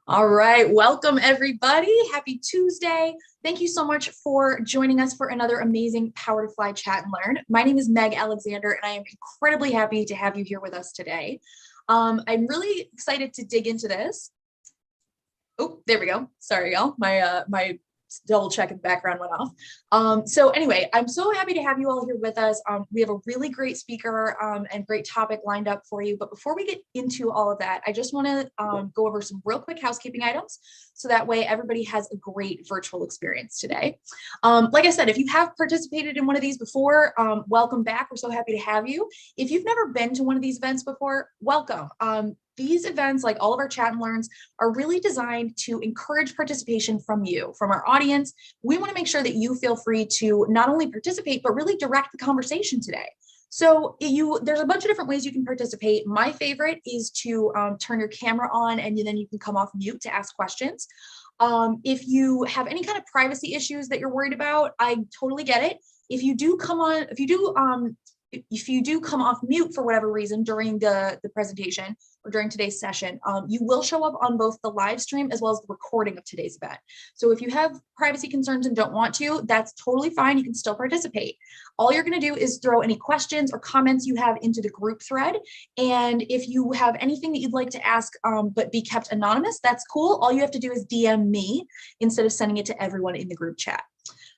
All right, welcome everybody. Happy Tuesday. Thank you so much for joining us for another amazing Power to Fly Chat and Learn. My name is Meg Alexander, and I am incredibly happy to have you here with us today. I'm really excited to dig into this. Oh, there we go. Sorry, y'all. My double check in the background went off. So anyway, I'm so happy to have you all here with us. We have a really great speaker and great topic lined up for you. But before we get into all of that, I just want to go over some real quick housekeeping items so that way everybody has a great virtual experience today. Like I said, if you have participated in one of these before, welcome back. We're so happy to have you. If you've never been to one of these events before, welcome. These events, like all of our chat and learns, are really designed to encourage participation from you, from our audience. We want to make sure that you feel free to not only participate, but really direct the conversation today. So there's a bunch of different ways you can participate. My favorite is to turn your camera on and then you can come off mute to ask questions. If you have any kind of privacy issues that you're worried about, I totally get it. If you do come off mute for whatever reason during the presentation or during today's session, you will show up on both the live stream as well as the recording of today's event. So if you have privacy concerns and don't want to, that's totally fine. You can still participate. All you're going to do is throw any questions or comments you have into the group thread. And if you have anything that you'd like to ask but be kept anonymous, that's cool. All you have to do is DM me instead of sending it to everyone in the group chat.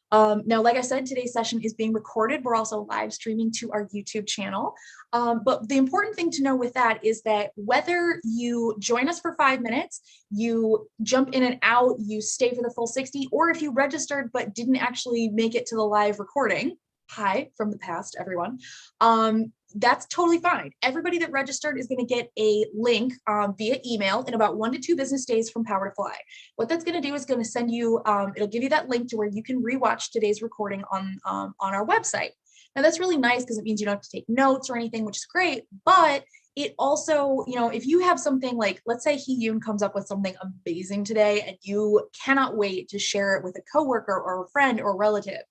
Now, like I said, today's session is being recorded. We're also live streaming to our YouTube channel. But the important thing to know with that is that whether you join us for 5 minutes, you jump in and out, you stay for the full 60, or if you registered but didn't actually make it to the live recording, hi from the past, everyone. That's totally fine. Everybody that registered is going to get a link via email in about 1 to 2 business days from Power to Fly. What that's going to do is going to send you, it'll give you that link to where you can rewatch today's recording on our website. Now that's really nice because it means you don't have to take notes or anything, which is great, but it also, if you have something like, let's say Hee-Yoon comes up with something amazing today and you cannot wait to share it with a coworker or a friend or relative,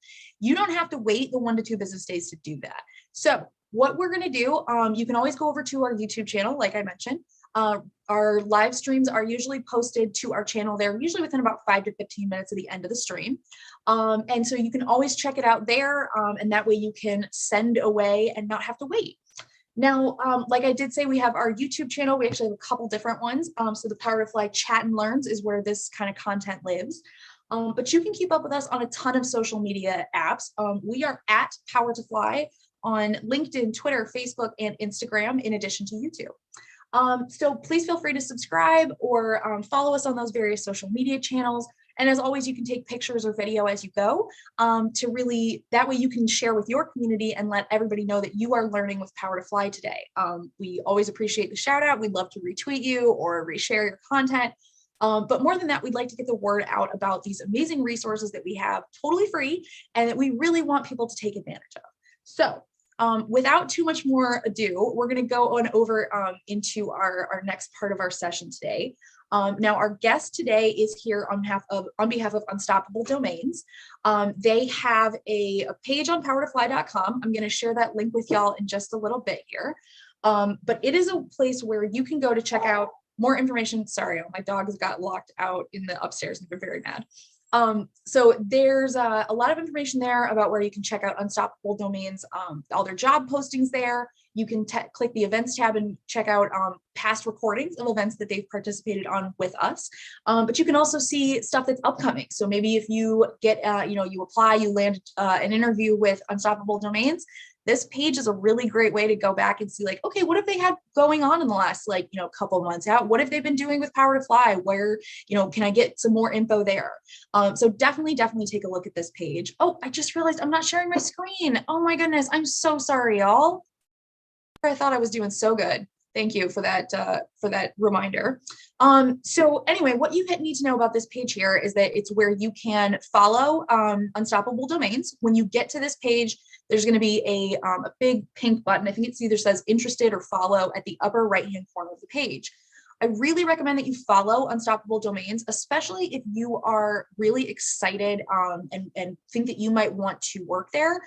you don't have to wait the 1 to 2 business days to do that. So what we're going to do, you can always go over to our YouTube channel, like I mentioned. Our live streams are usually posted to our channel there, usually within about 5 to 15 minutes of the end of the stream. And so you can always check it out there, and that way you can send away and not have to wait. Now, like I did say, we have our YouTube channel. We actually have a couple different ones. So the Power to Fly Chat and Learns is where this kind of content lives. But you can keep up with us on a ton of social media apps. We are at Power to Fly on LinkedIn, Twitter, Facebook, and Instagram, in addition to YouTube. So please feel free to subscribe or follow us on those various social media channels. And as always, you can take pictures or video as you go that way you can share with your community and let everybody know that you are learning with Power to Fly today. We always appreciate the shout out. We'd love to retweet you or reshare your content. But more than that, we'd like to get the word out about these amazing resources that we have totally free and that we really want people to take advantage of. So without too much more ado, we're going to go on over into our next part of our session today. Now, our guest today is here on behalf of Unstoppable Domains. They have a page on powertofly.com. I'm going to share that link with y'all in just a little bit here. But it is a place where you can go to check out more information. Sorry, my dog has got locked out in the upstairs and they're very mad. So there's a lot of information there about where you can check out Unstoppable Domains, all their job postings there. You can click the events tab and check out past recordings of events that they've participated on with us. But you can also see stuff that's upcoming. So maybe if you get, you apply, you land an interview with Unstoppable Domains, this page is a really great way to go back and see like, okay, what have they had going on in the last couple months out? What have they been doing with Power to Fly? Where, can I get some more info there? So definitely take a look at this page. Oh, I just realized I'm not sharing my screen. Oh my goodness. I'm so sorry, y'all. I thought I was doing so good. Thank you for that reminder. So anyway, what you need to know about this page here is that it's where you can follow Unstoppable Domains. When you get to this page, there's going to be a big pink button. I think it either says interested or follow at the upper right-hand corner of the page. I really recommend that you follow Unstoppable Domains, especially if you are really excited and think that you might want to work there.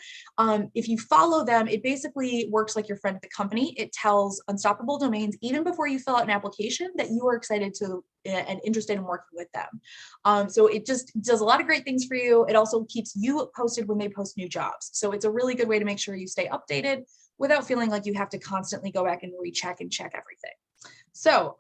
If you follow them, it basically works like your friend at the company. It tells Unstoppable Domains, even before you fill out an application, that you are excited to and interested in working with them. So it just does a lot of great things for you. It also keeps you posted when they post new jobs. So it's a really good way to make sure you stay updated without feeling like you have to constantly go back and recheck and check everything. So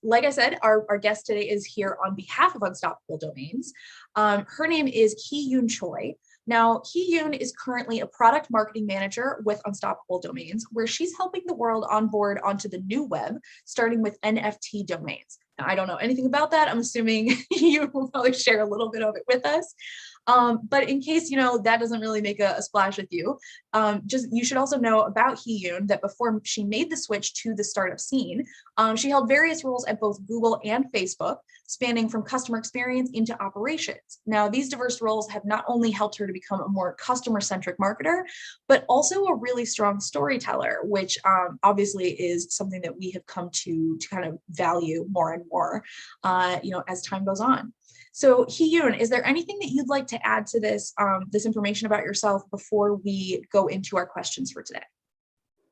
like I said, our guest today is here on behalf of Unstoppable Domains. Her name is Hee-Yoon Choi. Now, Hee-Yoon is currently a product marketing manager with Unstoppable Domains, where she's helping the world onboard onto the new web, starting with NFT domains. Now, I don't know anything about that. I'm assuming you will probably share a little bit of it with us. But in case, that doesn't really make a splash with you, you should also know about Hee-Yoon that before she made the switch to the startup scene, she held various roles at both Google and Facebook, spanning from customer experience into operations. Now, these diverse roles have not only helped her to become a more customer-centric marketer, but also a really strong storyteller, which obviously is something that we have come to kind of value more and more, as time goes on. So Hee-Yoon, is there anything that you'd like to add to this information about yourself before we go into our questions for today?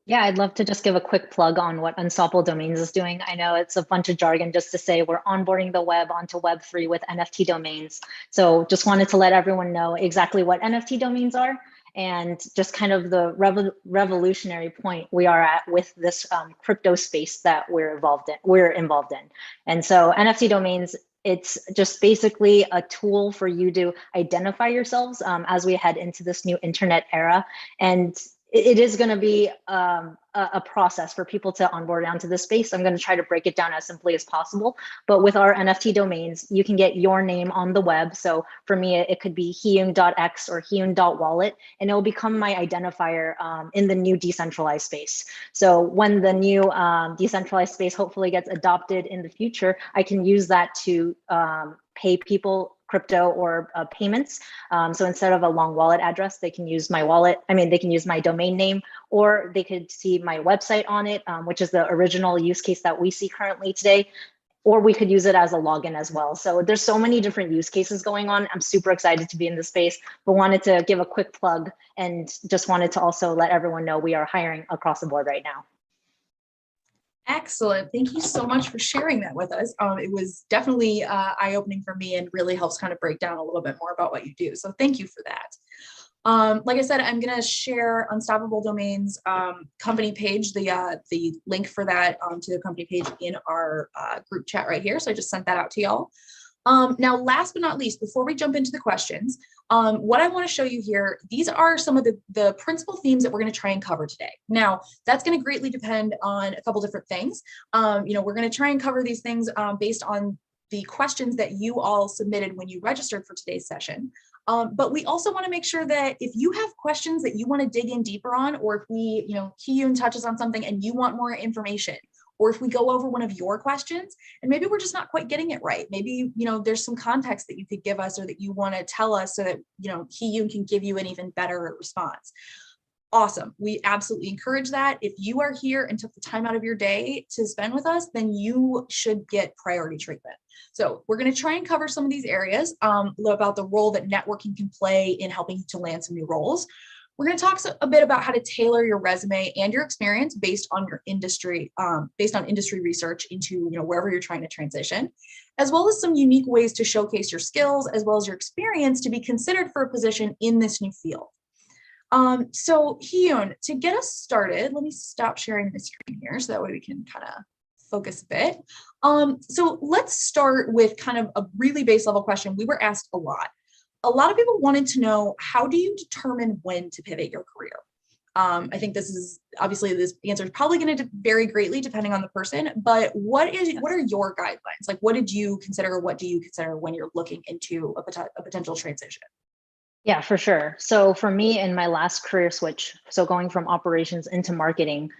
Yeah, I'd love to just give a quick plug on what Unstoppable Domains is doing. I know it's a bunch of jargon just to say we're onboarding the web onto Web3 with NFT domains. So just wanted to let everyone know exactly what NFT domains are and just kind of the revolutionary point we are at with this crypto space that we're involved in. And so NFT domains, it's just basically a tool for you to identify yourselves as we head into this new internet era. And it is going to be a process for people to onboard onto this space. I'm going to try to break it down as simply as possible. But with our NFT domains, you can get your name on the web. So for me, it could be Hee-Yoon.x or Hee-Yoon.wallet, and it will become my identifier in the new decentralized space. So when the new decentralized space hopefully gets adopted in the future, I can use that to pay people crypto or payments. So instead of a long wallet address, they can use my wallet. They can use my domain name, or they could see my website on it, which is the original use case that we see currently today. Or we could use it as a login as well. So there's so many different use cases going on. I'm super excited to be in this space, but wanted to give a quick plug and just wanted to also let everyone know we are hiring across the board right now. Excellent. Thank you so much for sharing that with us. It was definitely eye-opening for me and really helps kind of break down a little bit more about what you do. So thank you for that. Like I said, I'm going to share Unstoppable Domains company page, the link for that to the company page in our group chat right here. So I just sent that out to y'all. Now, last but not least, before we jump into the questions, what I want to show you here, these are some of the principal themes that we're going to try and cover today. Now, that's going to greatly depend on a couple different things. We're going to try and cover these things based on the questions that you all submitted when you registered for today's session. But we also want to make sure that if you have questions that you want to dig in deeper on, or if we, Hee-Yoon touches on something and you want more information, or if we go over one of your questions and maybe we're just not quite getting it right, maybe, there's some context that you could give us or that you want to tell us so that, Hee-Yoon can give you an even better response. Awesome. We absolutely encourage that. If you are here and took the time out of your day to spend with us, then you should get priority treatment. So we're going to try and cover some of these areas about the role that networking can play in helping you to land some new roles. We're going to talk a bit about how to tailor your resume and your experience based on your industry, based on industry research into wherever you're trying to transition, as well as some unique ways to showcase your skills as well as your experience to be considered for a position in this new field. So Hee-Yoon, to get us started, let me stop sharing the screen here so that way we can kind of focus a bit. So let's start with kind of a really base level question we were asked a lot. A lot of people wanted to know, how do you determine when to pivot your career? I think this answer is probably going to vary greatly depending on the person, but what are your guidelines? Like, what do you consider when you're looking into a potential transition? Yeah, for sure. So for me, in my last career switch, so going from operations into marketing,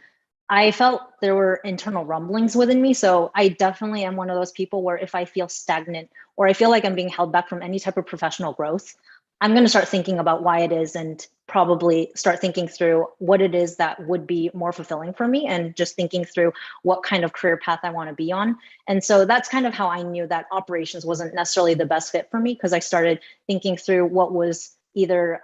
I felt there were internal rumblings within me. So I definitely am one of those people where if I feel stagnant or I feel like I'm being held back from any type of professional growth, I'm going to start thinking about why it is and probably start thinking through what it is that would be more fulfilling for me and just thinking through what kind of career path I want to be on. And so that's kind of how I knew that operations wasn't necessarily the best fit for me, because I started thinking through what was either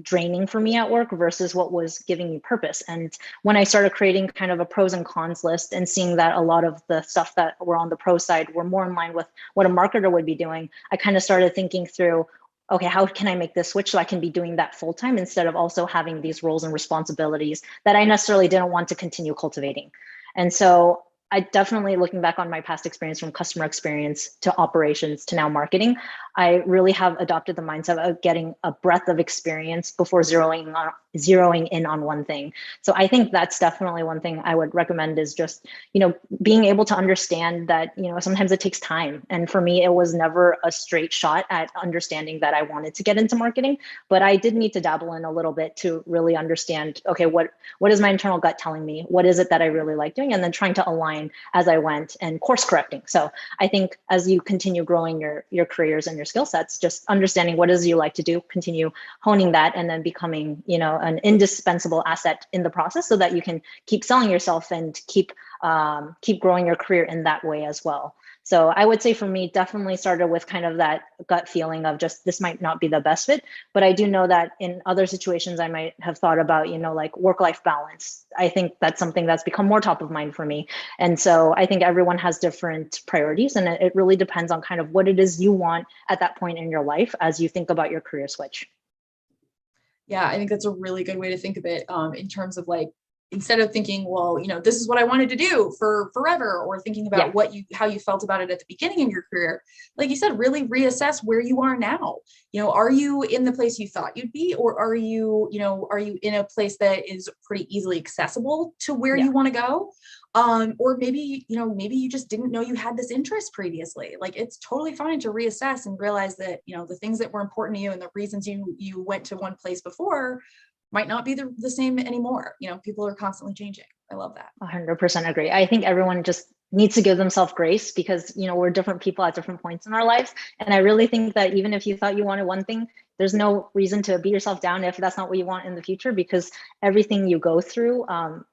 draining for me at work versus what was giving me purpose. And when I started creating kind of a pros and cons list and seeing that a lot of the stuff that were on the pro side were more in line with what a marketer would be doing, I kind of started thinking through, okay, how can I make this switch so I can be doing that full time instead of also having these roles and responsibilities that I necessarily didn't want to continue cultivating. And so I definitely, looking back on my past experience from customer experience to operations to now marketing, I really have adopted the mindset of getting a breadth of experience before zeroing in on one thing. So I think that's definitely one thing I would recommend is just, being able to understand that, sometimes it takes time. And for me, it was never a straight shot at understanding that I wanted to get into marketing, but I did need to dabble in a little bit to really understand, okay, what is my internal gut telling me? What is it that I really like doing? And then trying to align as I went and course correcting. So I think as you continue growing your careers and your skill sets, just understanding what it is you like to do, continue honing that, and then becoming, an indispensable asset in the process so that you can keep selling yourself and keep growing your career in that way as well. So I would say for me, definitely started with kind of that gut feeling of just, this might not be the best fit, but I do know that in other situations, I might have thought about, like work-life balance. I think that's something that's become more top of mind for me. And so I think everyone has different priorities, and it really depends on kind of what it is you want at that point in your life as you think about your career switch. Yeah, I think that's a really good way to think of it, in terms of like, instead of thinking, well, this is what I wanted to do for forever, or thinking about how you felt about it at the beginning of your career, like you said, really reassess where you are now. Are you in the place you thought you'd be, or are you in a place that is pretty easily accessible to where you want to go? Or maybe you just didn't know you had this interest previously. Like, it's totally fine to reassess and realize that, the things that were important to you and the reasons you went to one place before might not be the same anymore. People are constantly changing. I love that. 100% agree. I think everyone just needs to give themselves grace because, we're different people at different points in our lives. And I really think that even if you thought you wanted one thing, there's no reason to beat yourself down if that's not what you want in the future, because everything you go through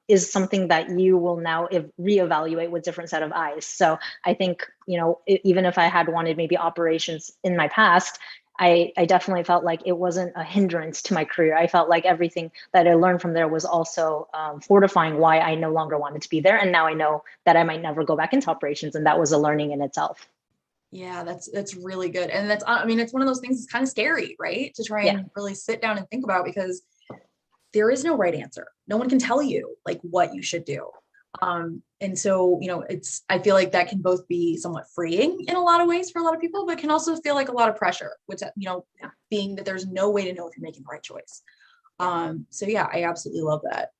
is something that you will now reevaluate with different set of eyes. So I think, even if I had wanted maybe operations in my past, I definitely felt like it wasn't a hindrance to my career. I felt like everything that I learned from there was also fortifying why I no longer wanted to be there. And now I know that I might never go back into operations. And that was a learning in itself. Yeah, that's really good. And it's one of those things that's kind of scary, right? To try and really sit down and think about, because there is no right answer. No one can tell you like what you should do. And so, I feel like that can both be somewhat freeing in a lot of ways for a lot of people, but can also feel like a lot of pressure, which, being that there's no way to know if you're making the right choice. So yeah, I absolutely love that.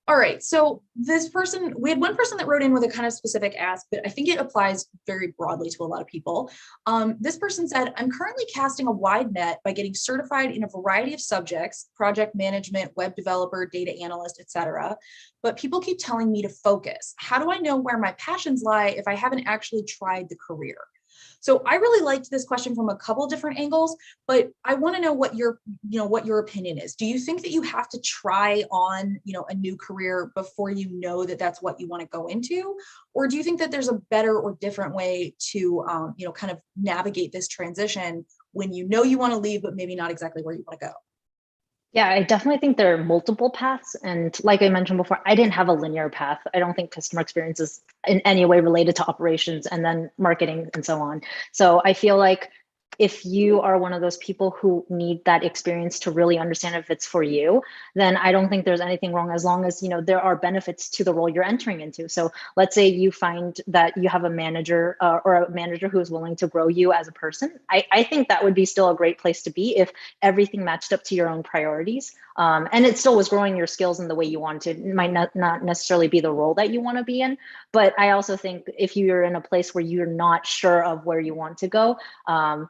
All right. So we had one person that wrote in with a kind of specific ask, but I think it applies very broadly to a lot of people. This person said, I'm currently casting a wide net by getting certified in a variety of subjects: project management, web developer, data analyst, etc. But people keep telling me to focus. How do I know where my passions lie if I haven't actually tried the career? So I really liked this question from a couple different angles, but I want to know what your opinion is. Do you think that you have to try on, a new career before you know that that's what you want to go into? Or do you think that there's a better or different way to, kind of navigate this transition when you want to leave, but maybe not exactly where you want to go? Yeah, I definitely think there are multiple paths. And like I mentioned before, I didn't have a linear path. I don't think customer experience is in any way related to operations and then marketing and so on. So I feel like if you are one of those people who need that experience to really understand if it's for you, then I don't think there's anything wrong, as long as, there are benefits to the role you're entering into. So let's say you find that you have a manager or a manager who is willing to grow you as a person. I think that would be still a great place to be if everything matched up to your own priorities. And it still was growing your skills in the way you wanted. It might not necessarily be the role that you want to be in. But I also think if you're in a place where you're not sure of where you want to go,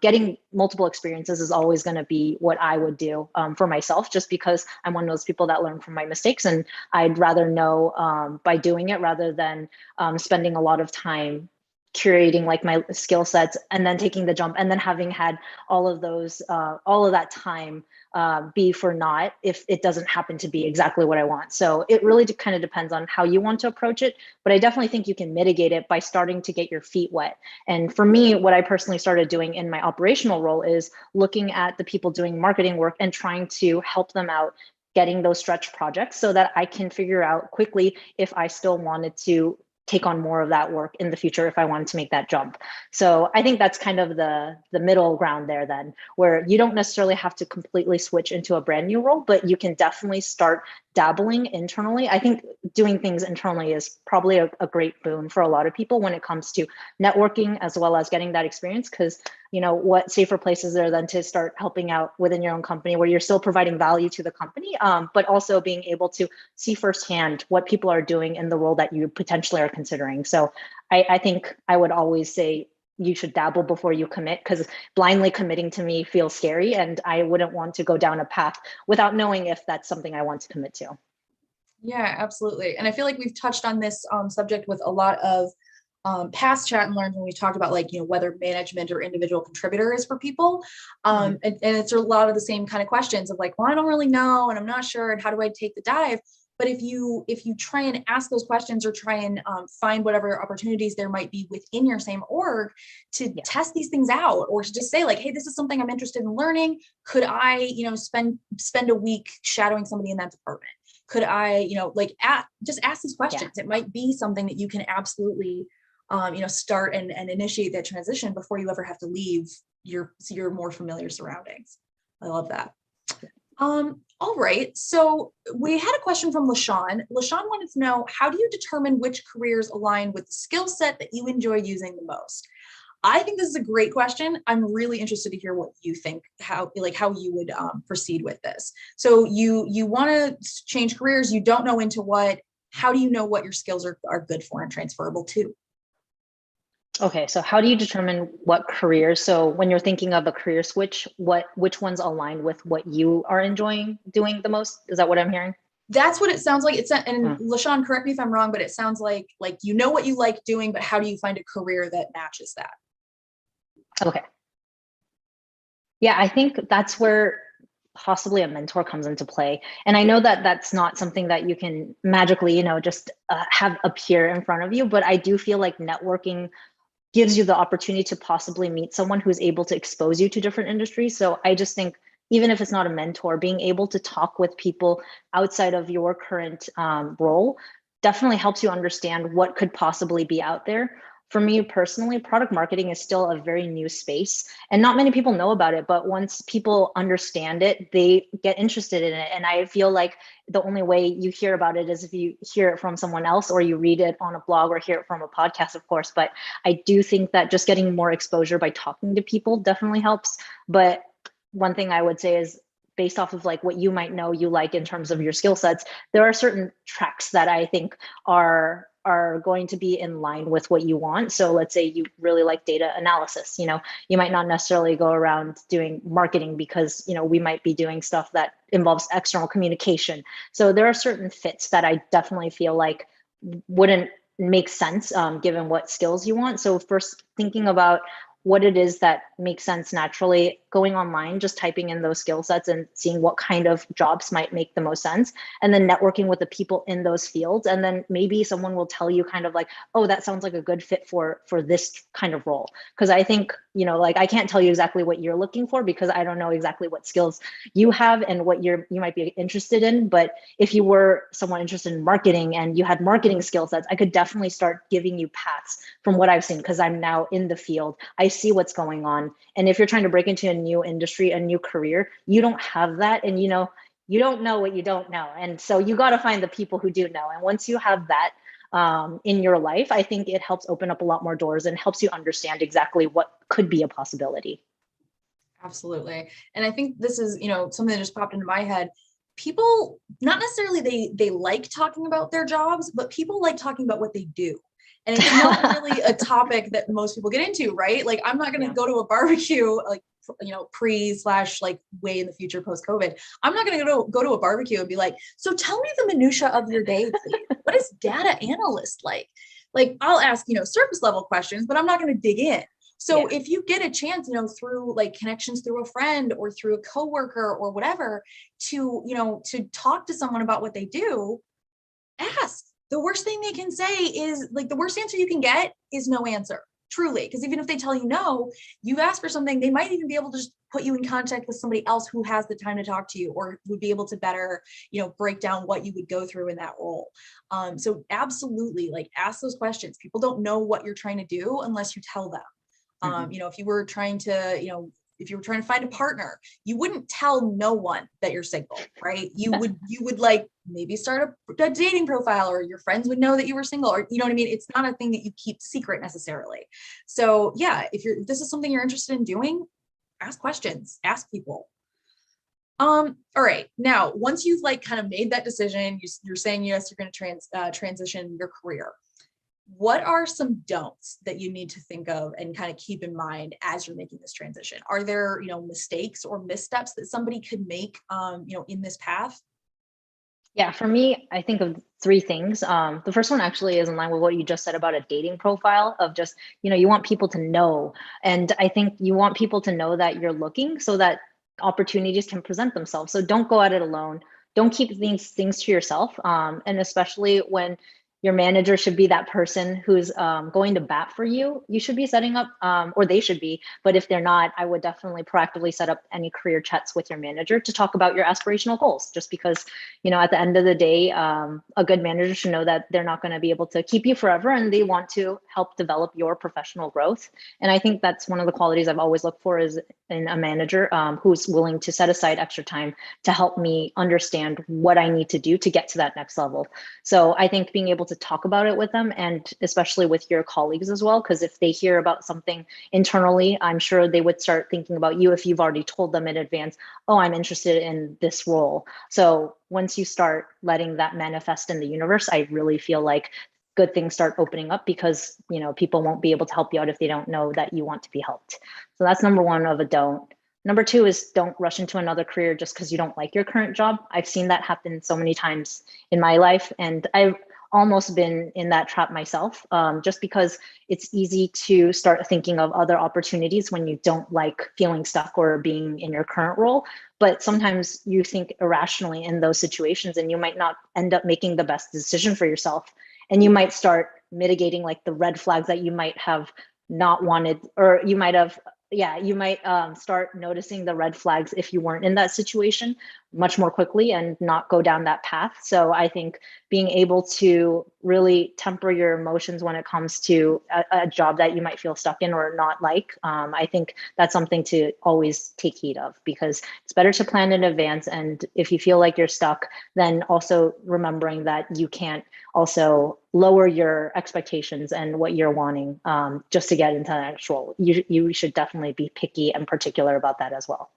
getting multiple experiences is always going to be what I would do for myself, just because I'm one of those people that learn from my mistakes. And I'd rather know by doing it rather than spending a lot of time curating like my skill sets and then taking the jump and then having had all of those, all of that time be for naught if it doesn't happen to be exactly what I want. So it really kind of depends on how you want to approach it. But I definitely think you can mitigate it by starting to get your feet wet. And for me, what I personally started doing in my operational role is looking at the people doing marketing work and trying to help them out getting those stretch projects so that I can figure out quickly if I still wanted to take on more of that work in the future if I wanted to make that jump. So I think that's kind of the middle ground there then, where you don't necessarily have to completely switch into a brand new role, but you can definitely start dabbling internally. I think doing things internally is probably a great boon for a lot of people when it comes to networking as well as getting that experience, because what safer place is there than to start helping out within your own company where you're still providing value to the company, but also being able to see firsthand what people are doing in the role that you potentially are considering. So I think I would always say you should dabble before you commit, because blindly committing to me feels scary and I wouldn't want to go down a path without knowing if that's something I want to commit to. Yeah, absolutely. And I feel like we've touched on this subject with a lot of past chat and learns when we talked about whether management or individual contributor is for people. And it's a lot of the same kind of questions of like, well, I don't really know, and I'm not sure, and how do I take the dive? But if you try and ask those questions or try and find whatever opportunities there might be within your same org to test these things out, or to just say like, hey, this is something I'm interested in learning. Could I, spend a week shadowing somebody in that department? Could I, just ask these questions. It might be something that you can absolutely start and initiate that transition before you ever have to leave your more familiar surroundings. I love that. All right. So we had a question from LaShawn. LaShawn wanted to know, how do you determine which careers align with the skill set that you enjoy using the most? I think this is a great question. I'm really interested to hear what you think, how you would proceed with this. So you want to change careers, you don't know into what. How do you know what your skills are good for and transferable to? Okay, so how do you determine what careers? So when you're thinking of a career switch, which ones align with what you are enjoying doing the most? Is that what I'm hearing? That's what it sounds like. And LaShawn, correct me if I'm wrong, but it sounds like you know what you like doing, but how do you find a career that matches that? Okay. Yeah, I think that's where possibly a mentor comes into play. And I know that that's not something that you can magically, just have appear in front of you, but I do feel like networking gives you the opportunity to possibly meet someone who's able to expose you to different industries. So I just think even if it's not a mentor, being able to talk with people outside of your current role definitely helps you understand what could possibly be out there. For me personally, product marketing is still a very new space and not many people know about it, but once people understand it, they get interested in it. And I feel like the only way you hear about it is if you hear it from someone else or you read it on a blog or hear it from a podcast, of course. But I do think that just getting more exposure by talking to people definitely helps. But one thing I would say is, based off of like what you might know you like in terms of your skill sets, there are certain tracks that I think are going to be in line with what you want. So let's say you really like data analysis, you might not necessarily go around doing marketing because, we might be doing stuff that involves external communication. So there are certain fits that I definitely feel like wouldn't make sense given what skills you want. So first thinking about what it is that makes sense naturally, going online, just typing in those skill sets and seeing what kind of jobs might make the most sense, and then networking with the people in those fields. And then maybe someone will tell you kind of like, oh, that sounds like a good fit for this kind of role. Because I think, I can't tell you exactly what you're looking for because I don't know exactly what skills you have and what you might be interested in. But if you were someone interested in marketing and you had marketing skill sets, I could definitely start giving you paths from what I've seen because I'm now in the field. I see what's going on. And if you're trying to break into a new industry, a new career, you don't have that. And you don't know what you don't know. And so you got to find the people who do know. And once you have that in your life, I think it helps open up a lot more doors and helps you understand exactly what could be a possibility. Absolutely. And I think this is, something that just popped into my head. People, not necessarily they like talking about their jobs, but people like talking about what they do. And it's not really a topic that most people get into, right? Like, I'm not going to go to a barbecue, like, pre/like way in the future post-COVID. I'm not going to go to a barbecue and be like, so tell me the minutia of your day, please. What is data analyst like? like I'll ask, surface level questions, but I'm not going to dig in. So Yeah. if you get a chance, through like connections through a friend or through a coworker or whatever, to talk to someone about what they do, ask. The worst thing they can say is, like, the worst answer you can get is no answer, truly. Because even if they tell you no, you've asked for something, they might even be able to just put you in contact with somebody else who has the time to talk to you or would be able to better, break down what you would go through in that role. So absolutely, like, ask those questions. People don't know what you're trying to do unless you tell them. Mhm. If you were trying to, if you were trying to find a partner, you wouldn't tell no one that you're single, right? You would like maybe start a dating profile, or your friends would know that you were single, or you know what I mean? It's not a thing that you keep secret necessarily. So yeah, if this is something you're interested in doing, ask questions, ask people. All right. Now, once you've like kind of made that decision, you're saying yes, you're going to transition your career. What are some don'ts that you need to think of and kind of keep in mind as you're making this transition? Are there, mistakes or missteps that somebody could make, in this path? Yeah, for me, I think of three things. The first one actually is in line with what you just said about a dating profile of just, you want people to know. And I think you want people to know that you're looking so that opportunities can present themselves. So don't go at it alone. Don't keep things to yourself. And especially when your manager should be that person who's going to bat for you. You should be setting up, or they should be. But if they're not, I would definitely proactively set up any career chats with your manager to talk about your aspirational goals. Just because, at the end of the day, a good manager should know that they're not going to be able to keep you forever, and they want to help develop your professional growth. And I think that's one of the qualities I've always looked for is in a manager who's willing to set aside extra time to help me understand what I need to do to get to that next level. So I think being able to talk about it with them, and especially with your colleagues as well, because if they hear about something internally, I'm sure they would start thinking about you if you've already told them in advance, oh, I'm interested in this role. So once you start letting that manifest in the universe, I really feel like good things start opening up, because people won't be able to help you out if they don't know that you want to be helped. So that's number one of a don't. Number two is don't rush into another career just because you don't like your current job. I've seen that happen so many times in my life, and I've almost been in that trap myself, just because it's easy to start thinking of other opportunities when you don't like feeling stuck or being in your current role. But sometimes you think irrationally in those situations, and you might not end up making the best decision for yourself. And you might start mitigating like the red flags that you might have not wanted, or you might have, yeah, you might start noticing the red flags if you weren't in that situation much more quickly and not go down that path. So I think being able to really temper your emotions when it comes to a job that you might feel stuck in or not like, I think that's something to always take heed of, because it's better to plan in advance. And if you feel like you're stuck, then also remembering that you can't also lower your expectations and what you're wanting, just to get into the next role. You should definitely be picky and particular about that as well.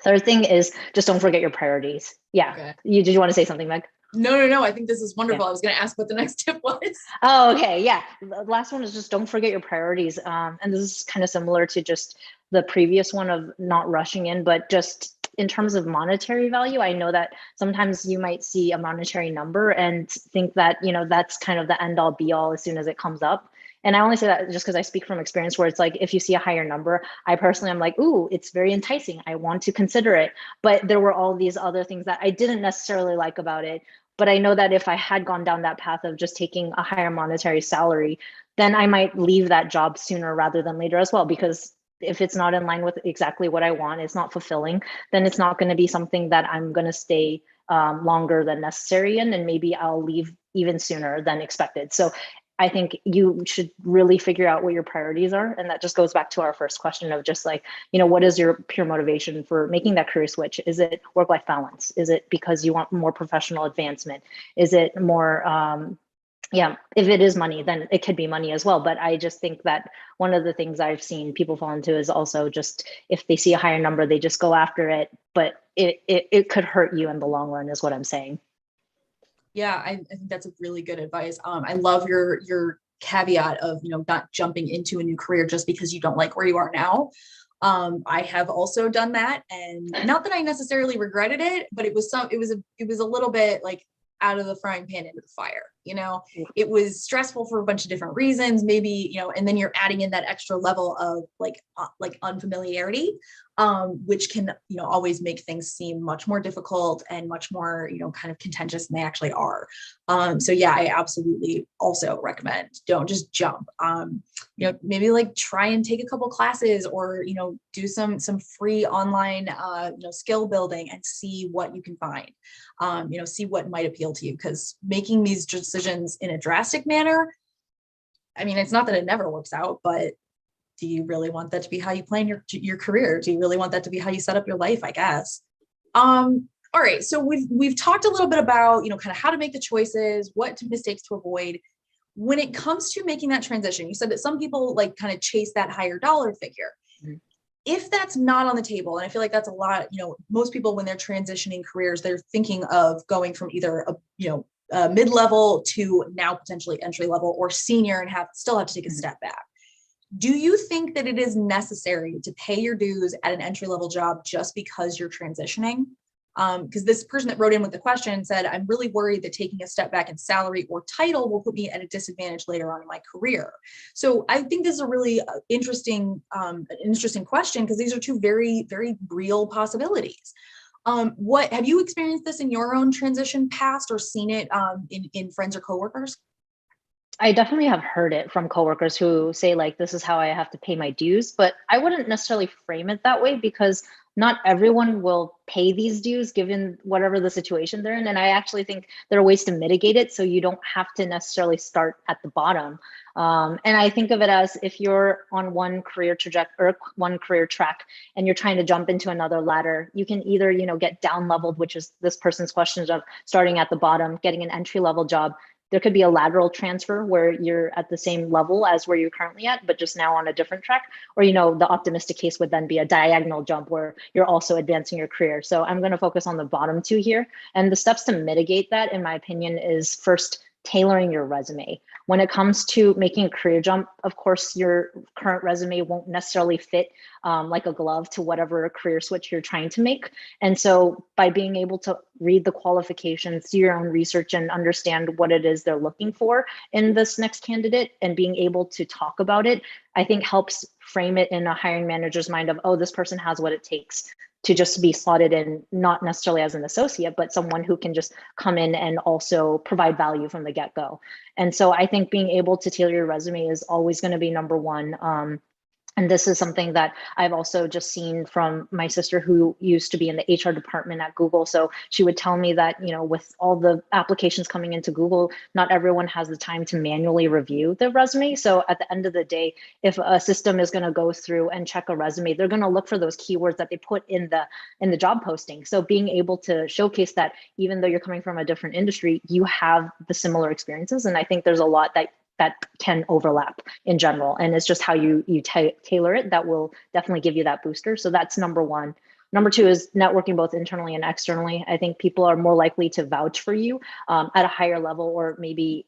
Third thing is just don't forget your priorities. Yeah. Okay. Did you want to say something, Meg? No. I think this is Yeah. wonderful. I was going to ask what the next tip was. Oh, okay. Yeah. The last one is just don't forget your priorities. And this is kind of similar to just the previous one of not rushing in, but just in terms of monetary value, I know that sometimes you might see a monetary number and think that, that's kind of the end all be all as soon as it comes up. And I only say that just because I speak from experience, where it's like, if you see a higher number, I personally am like, ooh, it's very enticing. I want to consider it. But there were all these other things that I didn't necessarily like about it. But I know that if I had gone down that path of just taking a higher monetary salary, then I might leave that job sooner rather than later as well. Because if it's not in line with exactly what I want, it's not fulfilling, then it's not going to be something that I'm going to stay longer than necessary in. And maybe I'll leave even sooner than expected. So I think you should really figure out what your priorities are. And that just goes back to our first question of just like, what is your pure motivation for making that career switch? Is it work-life balance? Is it because you want more professional advancement? Is it more, yeah, if it is money, then it could be money as well. But I just think that one of the things I've seen people fall into is also just if they see a higher number, they just go after it. But it could hurt you in the long run is what I'm saying. Yeah, I think that's a really good advice. I love your caveat of, not jumping into a new career just because you don't like where you are now. I have also done that, and not that I necessarily regretted it, but it was a little bit like out of the frying pan into the fire. It was stressful for a bunch of different reasons, maybe, and then you're adding in that extra level of like unfamiliarity, which can, always make things seem much more difficult and much more, kind of contentious than they actually are. So yeah, I absolutely also recommend don't just jump. Maybe like try and take a couple classes or, do some free online, skill building and see what you can find. See what might appeal to you, because making these decisions in a drastic manner, I mean, it's not that it never works out, but do you really want that to be how you plan your career? Do you really want that to be how you set up your life? I guess. All right. So we've talked a little bit about, kind of how to make the choices, what mistakes to avoid. When it comes to making that transition, you said that some people like kind of chase that higher dollar figure. Mm-hmm. If that's not on the table, and I feel like that's a lot, most people when they're transitioning careers, they're thinking of going from either a mid-level to now potentially entry level or senior and still have to take a step back. Do you think that it is necessary to pay your dues at an entry level job just because you're transitioning? Because this person that wrote in with the question said, I'm really worried that taking a step back in salary or title will put me at a disadvantage later on in my career. So I think this is a really interesting question, because these are two very, very real possibilities. What have you experienced this in your own transition past or seen it in friends or coworkers? I definitely have heard it from coworkers who say like, this is how I have to pay my dues, but I wouldn't necessarily frame it that way, because not everyone will pay these dues given whatever the situation they're in. And I actually think there are ways to mitigate it so you don't have to necessarily start at the bottom. And I think of it as if you're on one career trajectory or one career track and you're trying to jump into another ladder, you can either, get down leveled, which is this person's questions of starting at the bottom, getting an entry level job. There could be a lateral transfer where you're at the same level as where you're currently at, but just now on a different track. Or, the optimistic case would then be a diagonal jump where you're also advancing your career. So I'm going to focus on the bottom two here. And the steps to mitigate that, in my opinion, is first tailoring your resume. When it comes to making a career jump, of course, your current resume won't necessarily fit like a glove to whatever career switch you're trying to make. And so by being able to read the qualifications, do your own research and understand what it is they're looking for in this next candidate and being able to talk about it, I think helps frame it in a hiring manager's mind of, oh, this person has what it takes to just be slotted in, not necessarily as an associate, but someone who can just come in and also provide value from the get-go. And so I think being able to tailor your resume is always going to be number one. And this is something that I've also just seen from my sister who used to be in the HR department at Google. So she would tell me that, with all the applications coming into Google, not everyone has the time to manually review the resume. So at the end of the day, if a system is going to go through and check a resume, they're going to look for those keywords that they put in the job posting. So being able to showcase that even though you're coming from a different industry, you have the similar experiences. And I think there's a lot that can overlap in general. And it's just how you tailor it that will definitely give you that booster. So that's number one. Number two is networking both internally and externally. I think people are more likely to vouch for you at a higher level, or maybe,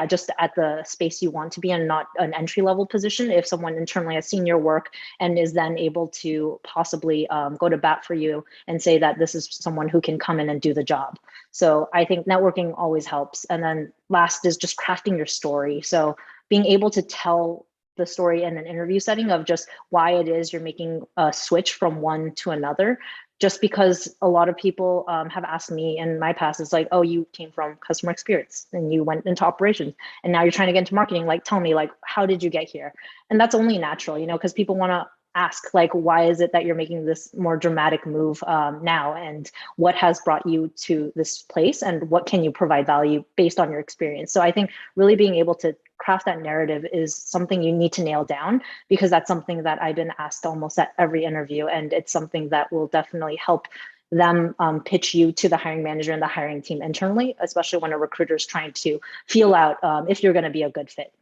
just at the space you want to be in, not an entry level position. If someone internally has seen your work and is then able to possibly go to bat for you and say that this is someone who can come in and do the job. So I think networking always helps. And then last is just crafting your story. So being able to tell the story in an interview setting of just why it is you're making a switch from one to another. Just because a lot of people have asked me in my past, it's like, oh, you came from customer experience and you went into operations and now you're trying to get into marketing. Like, tell me, like, how did you get here? And that's only natural, because people want to ask, like, why is it that you're making this more dramatic move now? And what has brought you to this place? And what can you provide value based on your experience? So I think really being able to craft that narrative is something you need to nail down, because that's something that I've been asked almost at every interview. And it's something that will definitely help them pitch you to the hiring manager and the hiring team internally, especially when a recruiter is trying to feel out if you're going to be a good fit.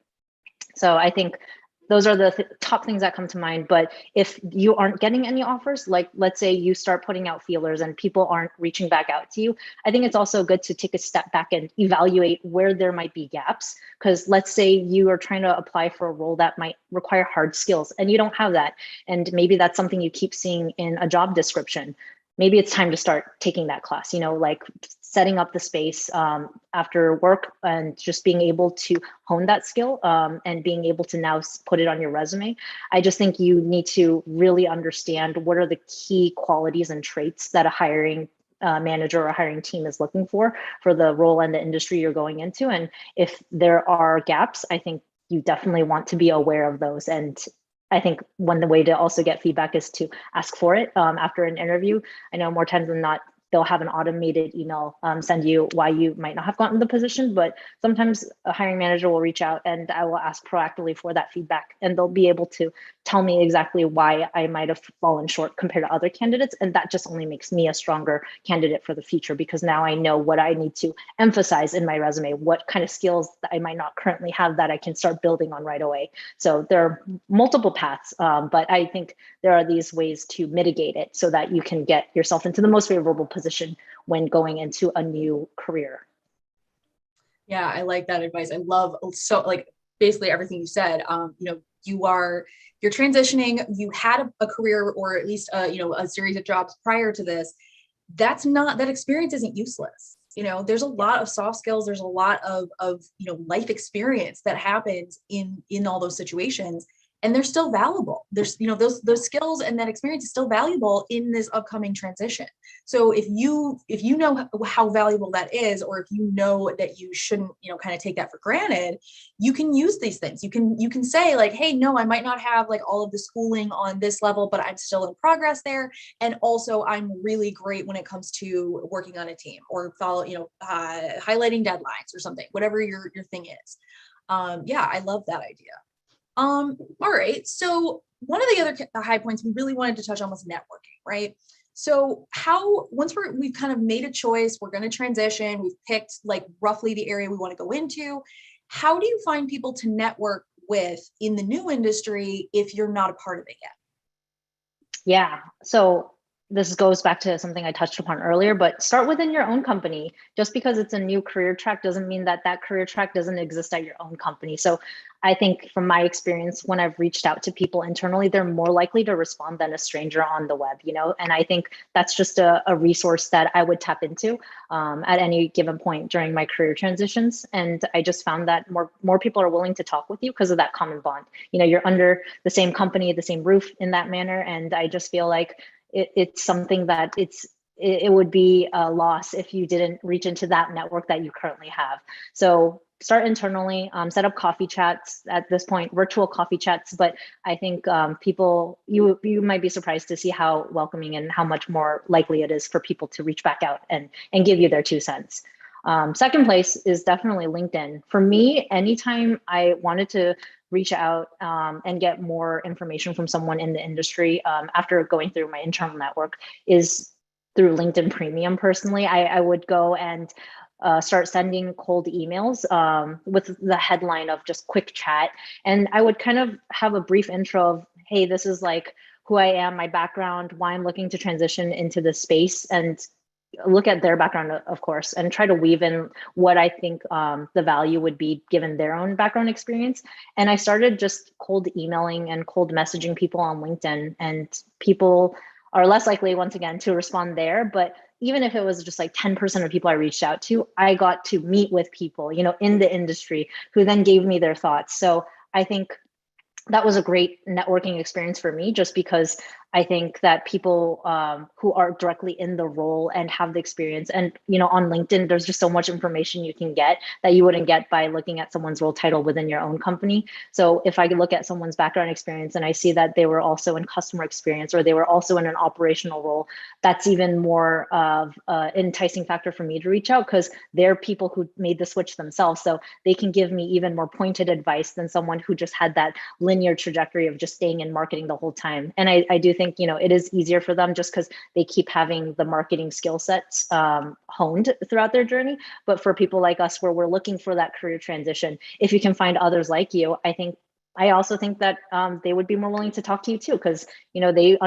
So I think those are the top things that come to mind. But if you aren't getting any offers, like let's say you start putting out feelers and people aren't reaching back out to you, I think it's also good to take a step back and evaluate where there might be gaps. Because let's say you are trying to apply for a role that might require hard skills and you don't have that. And maybe that's something you keep seeing in a job description. Maybe it's time to start taking that class, like setting up the space after work and just being able to hone that skill and being able to now put it on your resume. I just think you need to really understand what are the key qualities and traits that a hiring manager or a hiring team is looking for the role and the industry you're going into. And if there are gaps, I think you definitely want to be aware of those. And I think one way to also get feedback is to ask for it after an interview. I know more times than not, they'll have an automated email send you why you might not have gotten the position, but sometimes a hiring manager will reach out and I will ask proactively for that feedback, and they'll be able to tell me exactly why I might have fallen short compared to other candidates. And that just only makes me a stronger candidate for the future, because now I know what I need to emphasize in my resume, what kind of skills that I might not currently have that I can start building on right away. So there are multiple paths, but I think there are these ways to mitigate it so that you can get yourself into the most favorable position when going into a new career. Yeah, I like that advice. I love so like basically everything you said. You're transitioning, you had a career or at least a series of jobs prior to this. That experience isn't useless. There's a lot of soft skills, there's a lot of life experience that happens in all those situations, and they're still valuable. There's those skills and that experience is still valuable in this upcoming transition. So if you know how valuable that is, or if you know that you shouldn't kind of take that for granted, you can use these things. You can say like, hey, no, I might not have like all of the schooling on this level, but I'm still in progress there, and also I'm really great when it comes to working on a team or highlighting deadlines or something, whatever your thing is. Yeah, I love that idea. All right. So one of the other high points we really wanted to touch on was networking, right? So once we've kind of made a choice, we're going to transition, we've picked like roughly the area we want to go into. How do you find people to network with in the new industry if you're not a part of it yet? Yeah. So this goes back to something I touched upon earlier, but start within your own company. Just because it's a new career track doesn't mean that career track doesn't exist at your own company. So I think from my experience, when I've reached out to people internally, they're more likely to respond than a stranger on the web, and I think that's just a resource that I would tap into at any given point during my career transitions. And I just found that more people are willing to talk with you because of that common bond. You're under the same company, the same roof in that manner. And I just feel like it's something that it would be a loss if you didn't reach into that network that you currently have. So start internally, set up coffee chats at this point, virtual coffee chats. But I think people, you might be surprised to see how welcoming and how much more likely it is for people to reach back out and give you their 2 cents. Second place is definitely LinkedIn. For me, anytime I wanted to reach out and get more information from someone in the industry after going through my internal network is through LinkedIn Premium. Personally, I would go and start sending cold emails with the headline of just quick chat. And I would kind of have a brief intro of, hey, this is like who I am, my background, why I'm looking to transition into this space, and look at their background, of course, and try to weave in what I think the value would be given their own background experience. And I started just cold emailing and cold messaging people on LinkedIn, and people are less likely, once again, to respond there. But even if it was just like 10% of people I reached out to, I got to meet with people, in the industry who then gave me their thoughts. So I think that was a great networking experience for me, just because I think that people who are directly in the role and have the experience, and on LinkedIn, there's just so much information you can get that you wouldn't get by looking at someone's role title within your own company. So if I look at someone's background experience and I see that they were also in customer experience or they were also in an operational role, that's even more of an enticing factor for me to reach out, because they're people who made the switch themselves. So they can give me even more pointed advice than someone who just had that linear trajectory of just staying in marketing the whole time. And I do think, it is easier for them just because they keep having the marketing skill sets honed throughout their journey. But for people like us, where we're looking for that career transition, if you can find others like you, I also think that they would be more willing to talk to you too, because they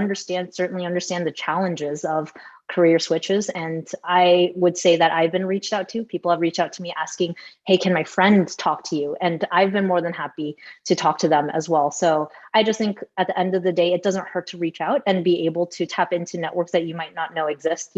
certainly understand the challenges of career switches. And I would say that I've been reached out to. People have reached out to me asking, hey, can my friend talk to you? And I've been more than happy to talk to them as well. So I just think at the end of the day, it doesn't hurt to reach out and be able to tap into networks that you might not know exist.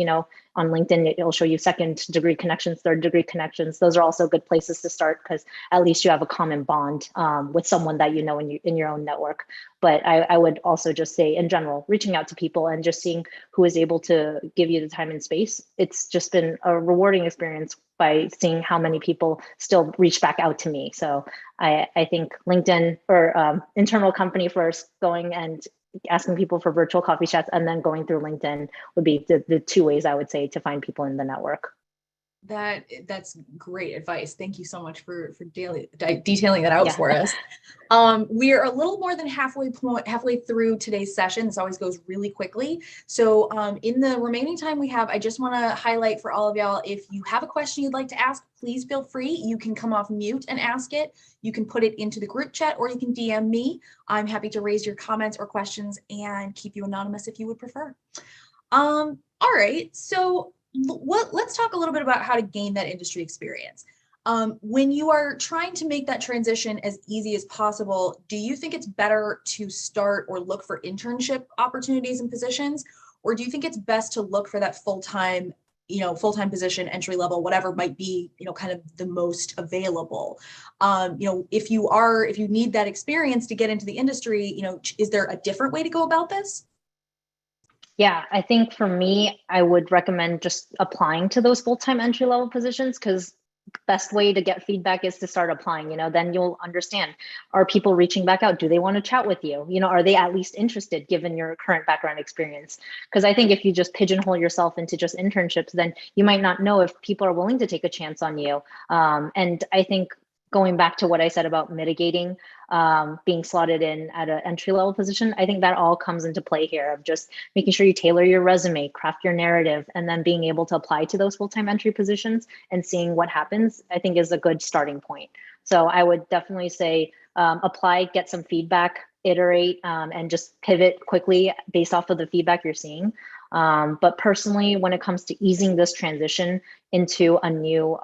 On LinkedIn, it'll show you second degree connections, third degree connections. Those are also good places to start because at least you have a common bond with someone that you know in your own network. But I would also just say in general, reaching out to people and just seeing who is able to give you the time and space. It's just been a rewarding experience by seeing how many people still reach back out to me. So I think LinkedIn or internal company first, going and asking people for virtual coffee chats and then going through LinkedIn would be the two ways I would say to find people in the network. That's great advice. Thank you so much for detailing that out Yeah. for us. We are a little more than halfway through today's session. This always goes really quickly. So in the remaining time we have, I just want to highlight for all of y'all, if you have a question you'd like to ask, please feel free. You can come off mute and ask it. You can put it into the group chat or you can DM me. I'm happy to raise your comments or questions and keep you anonymous if you would prefer. All right, so let's talk a little bit about how to gain that industry experience. When you are trying to make that transition as easy as possible, do you think it's better to start or look for internship opportunities and positions? Or do you think it's best to look for that full-time position, entry level, whatever might be, kind of the most available? If you need that experience to get into the industry, is there a different way to go about this? Yeah, I think for me, I would recommend just applying to those full-time entry-level positions because best way to get feedback is to start applying. Then you'll understand, are people reaching back out? Do they want to chat with you? Are they at least interested given your current background experience? Because I think if you just pigeonhole yourself into just internships, then you might not know if people are willing to take a chance on you. And I think going back to what I said about mitigating being slotted in at an entry-level position, I think that all comes into play here of just making sure you tailor your resume, craft your narrative, and then being able to apply to those full-time entry positions and seeing what happens, I think is a good starting point. So I would definitely say apply, get some feedback, iterate, and just pivot quickly based off of the feedback you're seeing. But personally, when it comes to easing this transition into a new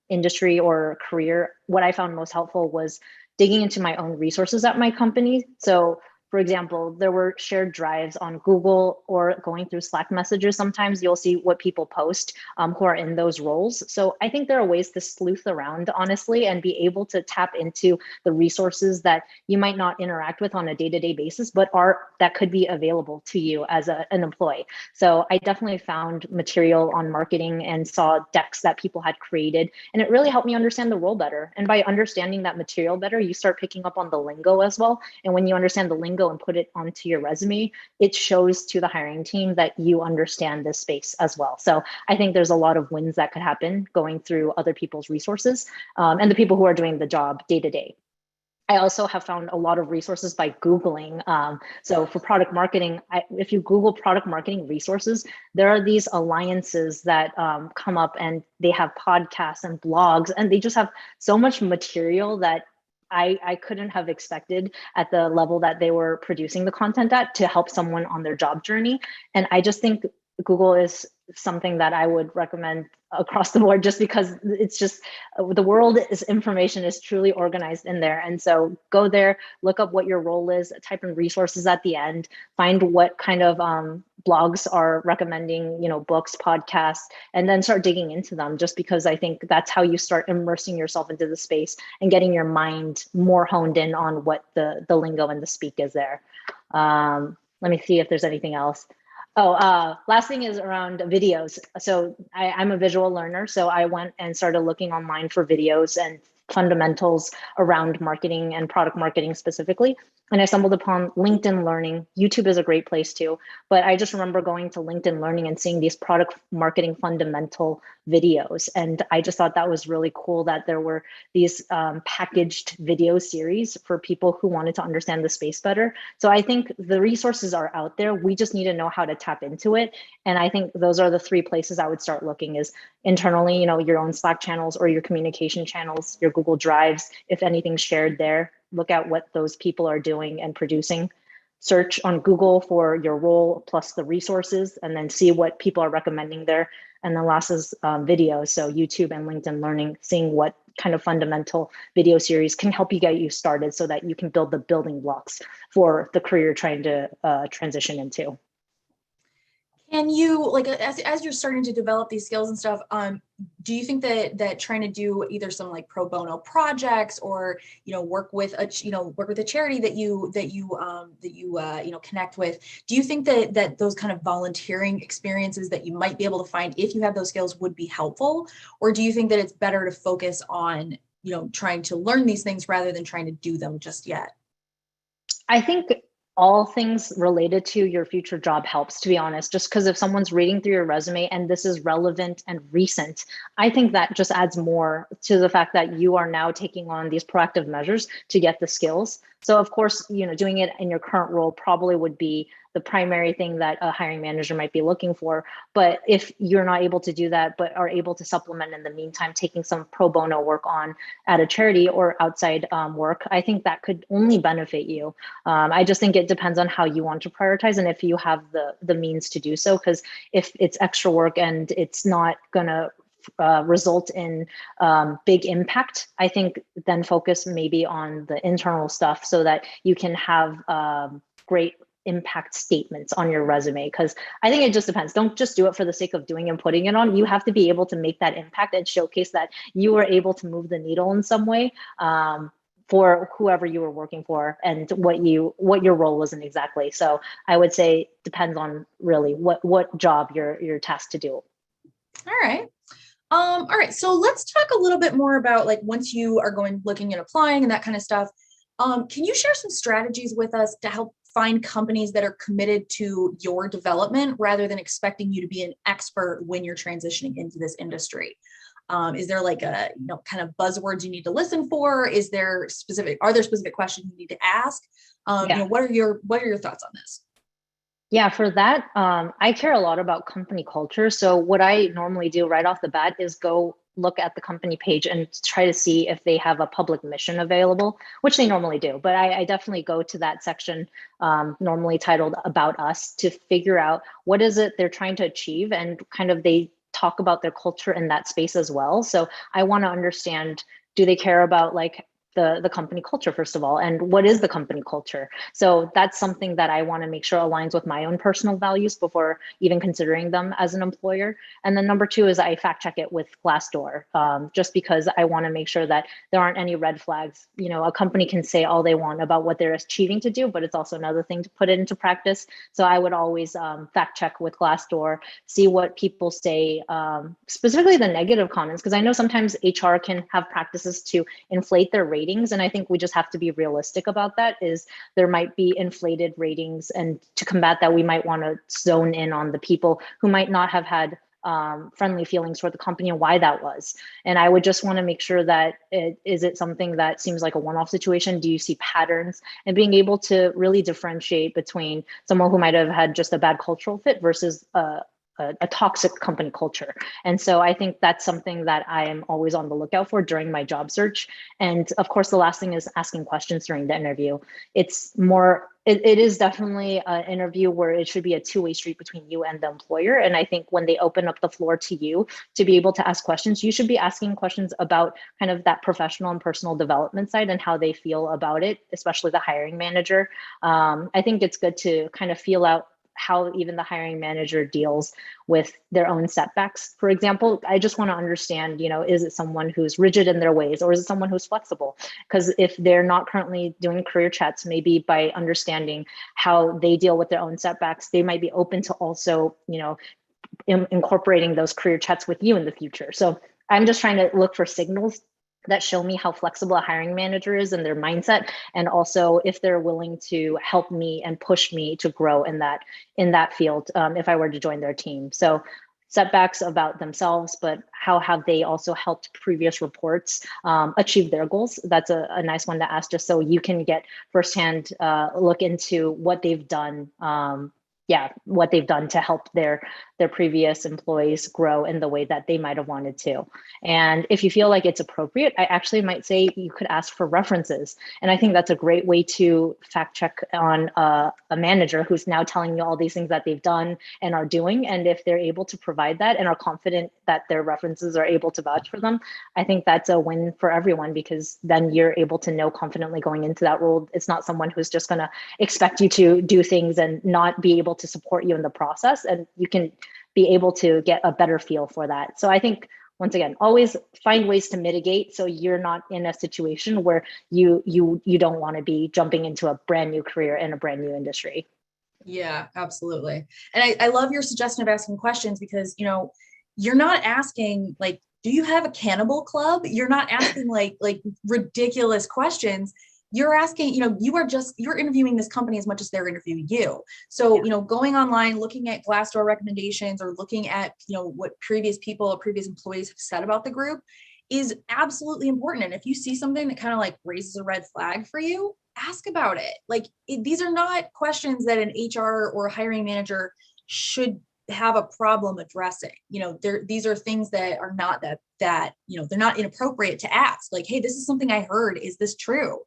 industry or career, what I found most helpful was digging into my own resources at my company. So for example, there were shared drives on Google or going through Slack messages. Sometimes you'll see what people post who are in those roles. So I think there are ways to sleuth around, honestly, and be able to tap into the resources that you might not interact with on a day-to-day basis, but that could be available to you as an employee. So I definitely found material on marketing and saw decks that people had created, and it really helped me understand the role better. And by understanding that material better, you start picking up on the lingo as well. And when you understand the lingo and put it onto your resume, it shows to the hiring team that you understand this space as well. So I think there's a lot of wins that could happen going through other people's resources and the people who are doing the job day to day. I also have found a lot of resources by Googling. So for product marketing, if you Google product marketing resources, there are these alliances that come up and they have podcasts and blogs, and they just have so much material that I couldn't have expected at the level that they were producing the content at to help someone on their job journey. And I just think Google is something that I would recommend across the board, just because it's just the world is information is truly organized in there. And so go there, look up what your role is, type in resources at the end, find what kind of blogs are recommending, books, podcasts, and then start digging into them, just because I think that's how you start immersing yourself into the space and getting your mind more honed in on what the lingo and the speak is there. Let me see if there's anything else. Last thing is around videos. So I'm a visual learner, so I went and started looking online for videos and fundamentals around marketing and product marketing specifically. And I stumbled upon LinkedIn Learning. YouTube is a great place too, but I just remember going to LinkedIn Learning and seeing these product marketing fundamental videos. And I just thought that was really cool that there were these packaged video series for people who wanted to understand the space better. So I think the resources are out there. We just need to know how to tap into it. And I think those are the three places I would start looking is internally, your own Slack channels or your communication channels, your Google Drives, if anything's shared there, look at what those people are doing and producing. search on Google for your role plus the resources, and then see what people are recommending there. And then last is videos. So YouTube and LinkedIn Learning, seeing what kind of fundamental video series can help you get you started so that you can build the building blocks for the career you're trying to transition into. Can you, like, as you're starting to develop these skills and stuff, do you think that trying to do either some like pro bono projects, or work with a charity that you connect with, do you think that those kind of volunteering experiences that you might be able to find if you have those skills would be helpful? Or do you think that it's better to focus on trying to learn these things rather than trying to do them just yet? I think all things related to your future job helps, to be honest, just because if someone's reading through your resume and this is relevant and recent, I think that just adds more to the fact that you are now taking on these proactive measures to get the skills. So of course, doing it in your current role probably would be the primary thing that a hiring manager might be looking for. But if you're not able to do that, but are able to supplement in the meantime, taking some pro bono work on at a charity or outside work, I think that could only benefit you. I just think it depends on how you want to prioritize and if you have the means to do so. Because if it's extra work and it's not gonna result in big impact, I think then focus maybe on the internal stuff so that you can have great impact statements on your resume. Because I think it just depends. Don't just do it for the sake of doing and putting it on. You have to be able to make that impact and showcase that you were able to move the needle in some way for whoever you were working for and what your role wasn't exactly. So I would say depends on really what job you're tasked to do. All right. All right, so let's talk a little bit more about, like, once you are looking and applying and that kind of stuff. Can you share some strategies with us to help find companies that are committed to your development rather than expecting you to be an expert when you're transitioning into this industry? Is there like a kind of buzzwords you need to listen for? Are there specific questions you need to ask? Yeah. What are your thoughts on this? Yeah, for that, I care a lot about company culture. So what I normally do right off the bat is go look at the company page and try to see if they have a public mission available, which they normally do. But I definitely go to that section, normally titled About Us, to figure out what is it they're trying to achieve, and kind of they talk about their culture in that space as well. So I want to understand, do they care about like the company culture, first of all, and what is the company culture? So that's something that I want to make sure aligns with my own personal values before even considering them as an employer. And then number two is I fact check it with Glassdoor, just because I want to make sure that there aren't any red flags. A company can say all they want about what they're achieving to do, but it's also another thing to put it into practice. So I would always fact check with Glassdoor, see what people say, specifically the negative comments, because I know sometimes HR can have practices to inflate their ratings. And I think we just have to be realistic about that. Is there might be inflated ratings, and to combat that, we might want to zone in on the people who might not have had friendly feelings for the company and why that was. And I would just want to make sure that is it something that seems like a one-off situation? Do you see patterns? And being able to really differentiate between someone who might have had just a bad cultural fit versus a toxic company culture. And so I think that's something that I am always on the lookout for during my job search. And of course, the last thing is asking questions during the interview. It is definitely an interview where it should be a two-way street between you and the employer. And I think when they open up the floor to you to be able to ask questions, you should be asking questions about kind of that professional and personal development side and how they feel about it, especially the hiring manager. I think it's good to kind of feel out how even the hiring manager deals with their own setbacks. For example, I just want to understand, is it someone who's rigid in their ways, or is it someone who's flexible? Because if they're not currently doing career chats, maybe by understanding how they deal with their own setbacks, they might be open to also, incorporating those career chats with you in the future. So I'm just trying to look for signals that show me how flexible a hiring manager is in their mindset, and also if they're willing to help me and push me to grow in that field if I were to join their team. So setbacks about themselves, but how have they also helped previous reports achieve their goals? That's a nice one to ask, just so you can get firsthand look into what they've done yeah, what they've done to help their previous employees grow in the way that they might have wanted to. And if you feel like it's appropriate, I actually might say you could ask for references. And I think that's a great way to fact check on a manager who's now telling you all these things that they've done and are doing. And if they're able to provide that and are confident that their references are able to vouch for them, I think that's a win for everyone, because then you're able to know confidently going into that role. It's not someone who's just going to expect you to do things and not be able to support you in the process. And you can be able to get a better feel for that. So I think, once again, always find ways to mitigate so you're not in a situation where you don't want to be jumping into a brand new career in a brand new industry. Yeah, absolutely. And I love your suggestion of asking questions, because, you know, you're not asking like, do you have a cannibal club? You're not asking like ridiculous questions. You're asking, you know, you're interviewing this company as much as they're interviewing you. So, Yeah. you know, going online, looking at Glassdoor recommendations, or looking at, you know, what previous people or previous employees have said about the group is absolutely important. And if you see something that kind of like raises a red flag for you, ask about it. Like these are not questions that an HR or a hiring manager should have a problem addressing. You know, these are things that are not that, you know, they're not inappropriate to ask. Like, hey, this is something I heard. Is this true?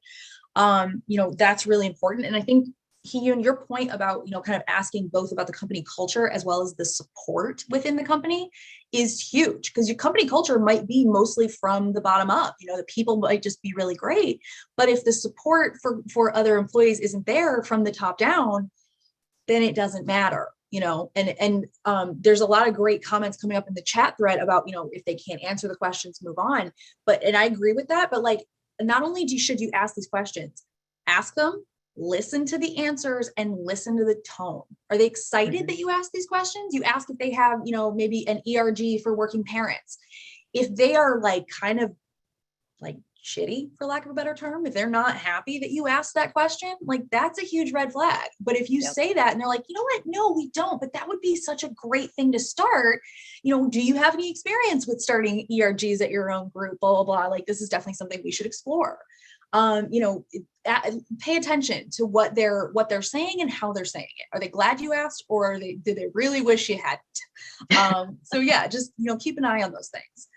You know, that's really important. And I think Hee-Yoon, your point about, you know, kind of asking both about the company culture as well as the support within the company is huge, because your company culture might be mostly from the bottom up. You know, the people might just be really great, but if the support for other employees isn't there from the top down, then it doesn't matter. You know, and there's a lot of great comments coming up in the chat thread about, you know, if they can't answer the questions, move on. And I agree with that. But like, not only should you ask these questions, ask them, listen to the answers, and listen to the tone. Are they excited that you ask these questions? You ask if they have, you know, maybe an ERG for working parents. If they are like kind of like shitty, for lack of a better term, if they're not happy that you asked that question, like that's a huge red flag. But if you say that and they're like, you know what, no, we don't, but that would be such a great thing to start. You know, do you have any experience with starting ERGs at your own group? Blah, blah, blah. Like this is definitely something we should explore. You know, pay attention to what they're saying and how they're saying it. Are they glad you asked, or do they really wish you hadn't? So yeah, just, you know, keep an eye on those things.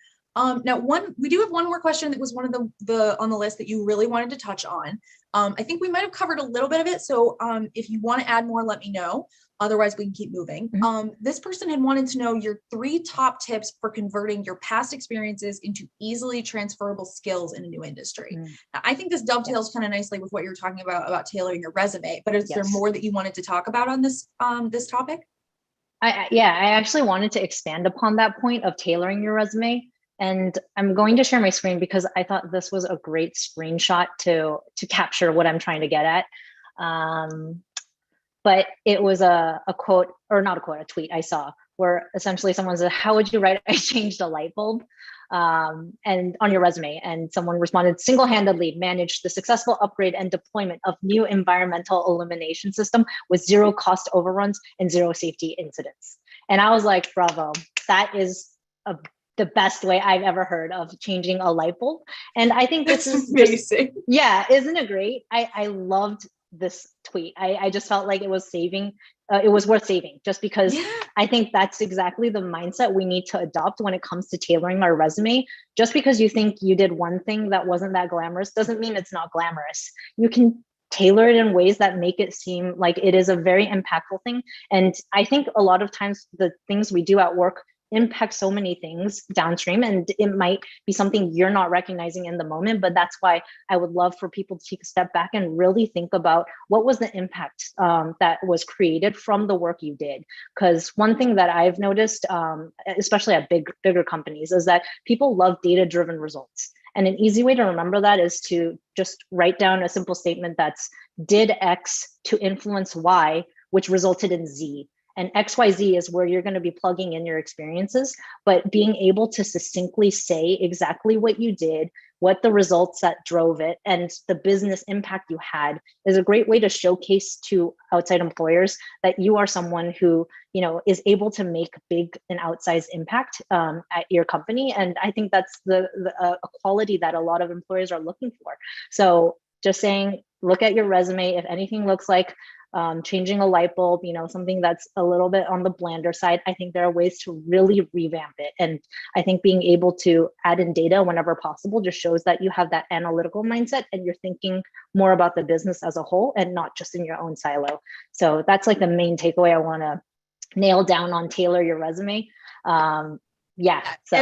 Now, we do have one more question that was one of the on the list that you really wanted to touch on. I think we might have covered a little bit of it. So if you want to add more, let me know. Otherwise, we can keep moving. This person had wanted to know your 3 top tips for converting your past experiences into easily transferable skills in a new industry. Now, I think this dovetails kind of nicely with what you're talking about tailoring your resume. But is there more that you wanted to talk about on this topic? I actually wanted to expand upon that point of tailoring your resume. And I'm going to share my screen because I thought this was a great screenshot to capture what I'm trying to get at. But it was a quote, or not a quote, a tweet I saw, where essentially someone said, how would you write, I changed a light bulb, and on your resume? And someone responded, single-handedly managed the successful upgrade and deployment of new environmental illumination system with 0 cost overruns and 0 safety incidents. And I was like, bravo, that is the best way I've ever heard of changing a light bulb. And I think this is amazing. Isn't it great? I loved this tweet. I just felt like it was it was worth saving, just because I think that's exactly the mindset we need to adopt when it comes to tailoring our resume. Just because you think you did one thing that wasn't that glamorous doesn't mean it's not glamorous. You can tailor it in ways that make it seem like it is a very impactful thing. And I think a lot of times the things we do at work impact so many things downstream, and it might be something you're not recognizing in the moment. But that's why I would love for people to take a step back and really think about what was the impact that was created from the work you did. Because one thing that I've noticed, especially at bigger companies, is that people love data-driven results. And an easy way to remember that is to just write down a simple statement that's did X to influence Y, which resulted in Z. And XYZ is where you're going to be plugging in your experiences, but being able to succinctly say exactly what you did, what the results that drove it, and the business impact you had is a great way to showcase to outside employers that you are someone who, you know, is able to make big and outsized impact at your company. And I think that's a quality that a lot of employers are looking for. So just saying, look at your resume. If anything looks like changing a light bulb, something that's a little bit on the blander side. I think there are ways to really revamp it. And I think being able to add in data whenever possible just shows that you have that analytical mindset and you're thinking more about the business as a whole and not just in your own silo. So that's like the main takeaway I want to nail down on tailor your resume. Yeah. So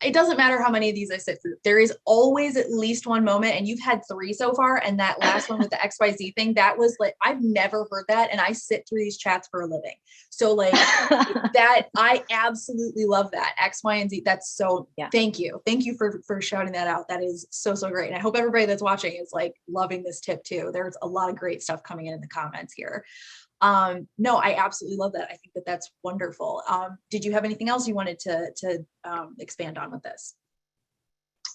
It doesn't matter how many of these I sit through. There is always at least one moment, and you've had 3 so far. And that last one with the XYZ thing, that was like, I've never heard that. And I sit through these chats for a living. So like that, I absolutely love that. X, Y, and Z. That's so, thank you. Thank you for shouting that out. That is so, so great. And I hope everybody that's watching is like loving this tip too. There's a lot of great stuff coming in the comments here. No, I absolutely love that. I think that that's wonderful. Did you have anything else you wanted to expand on with this?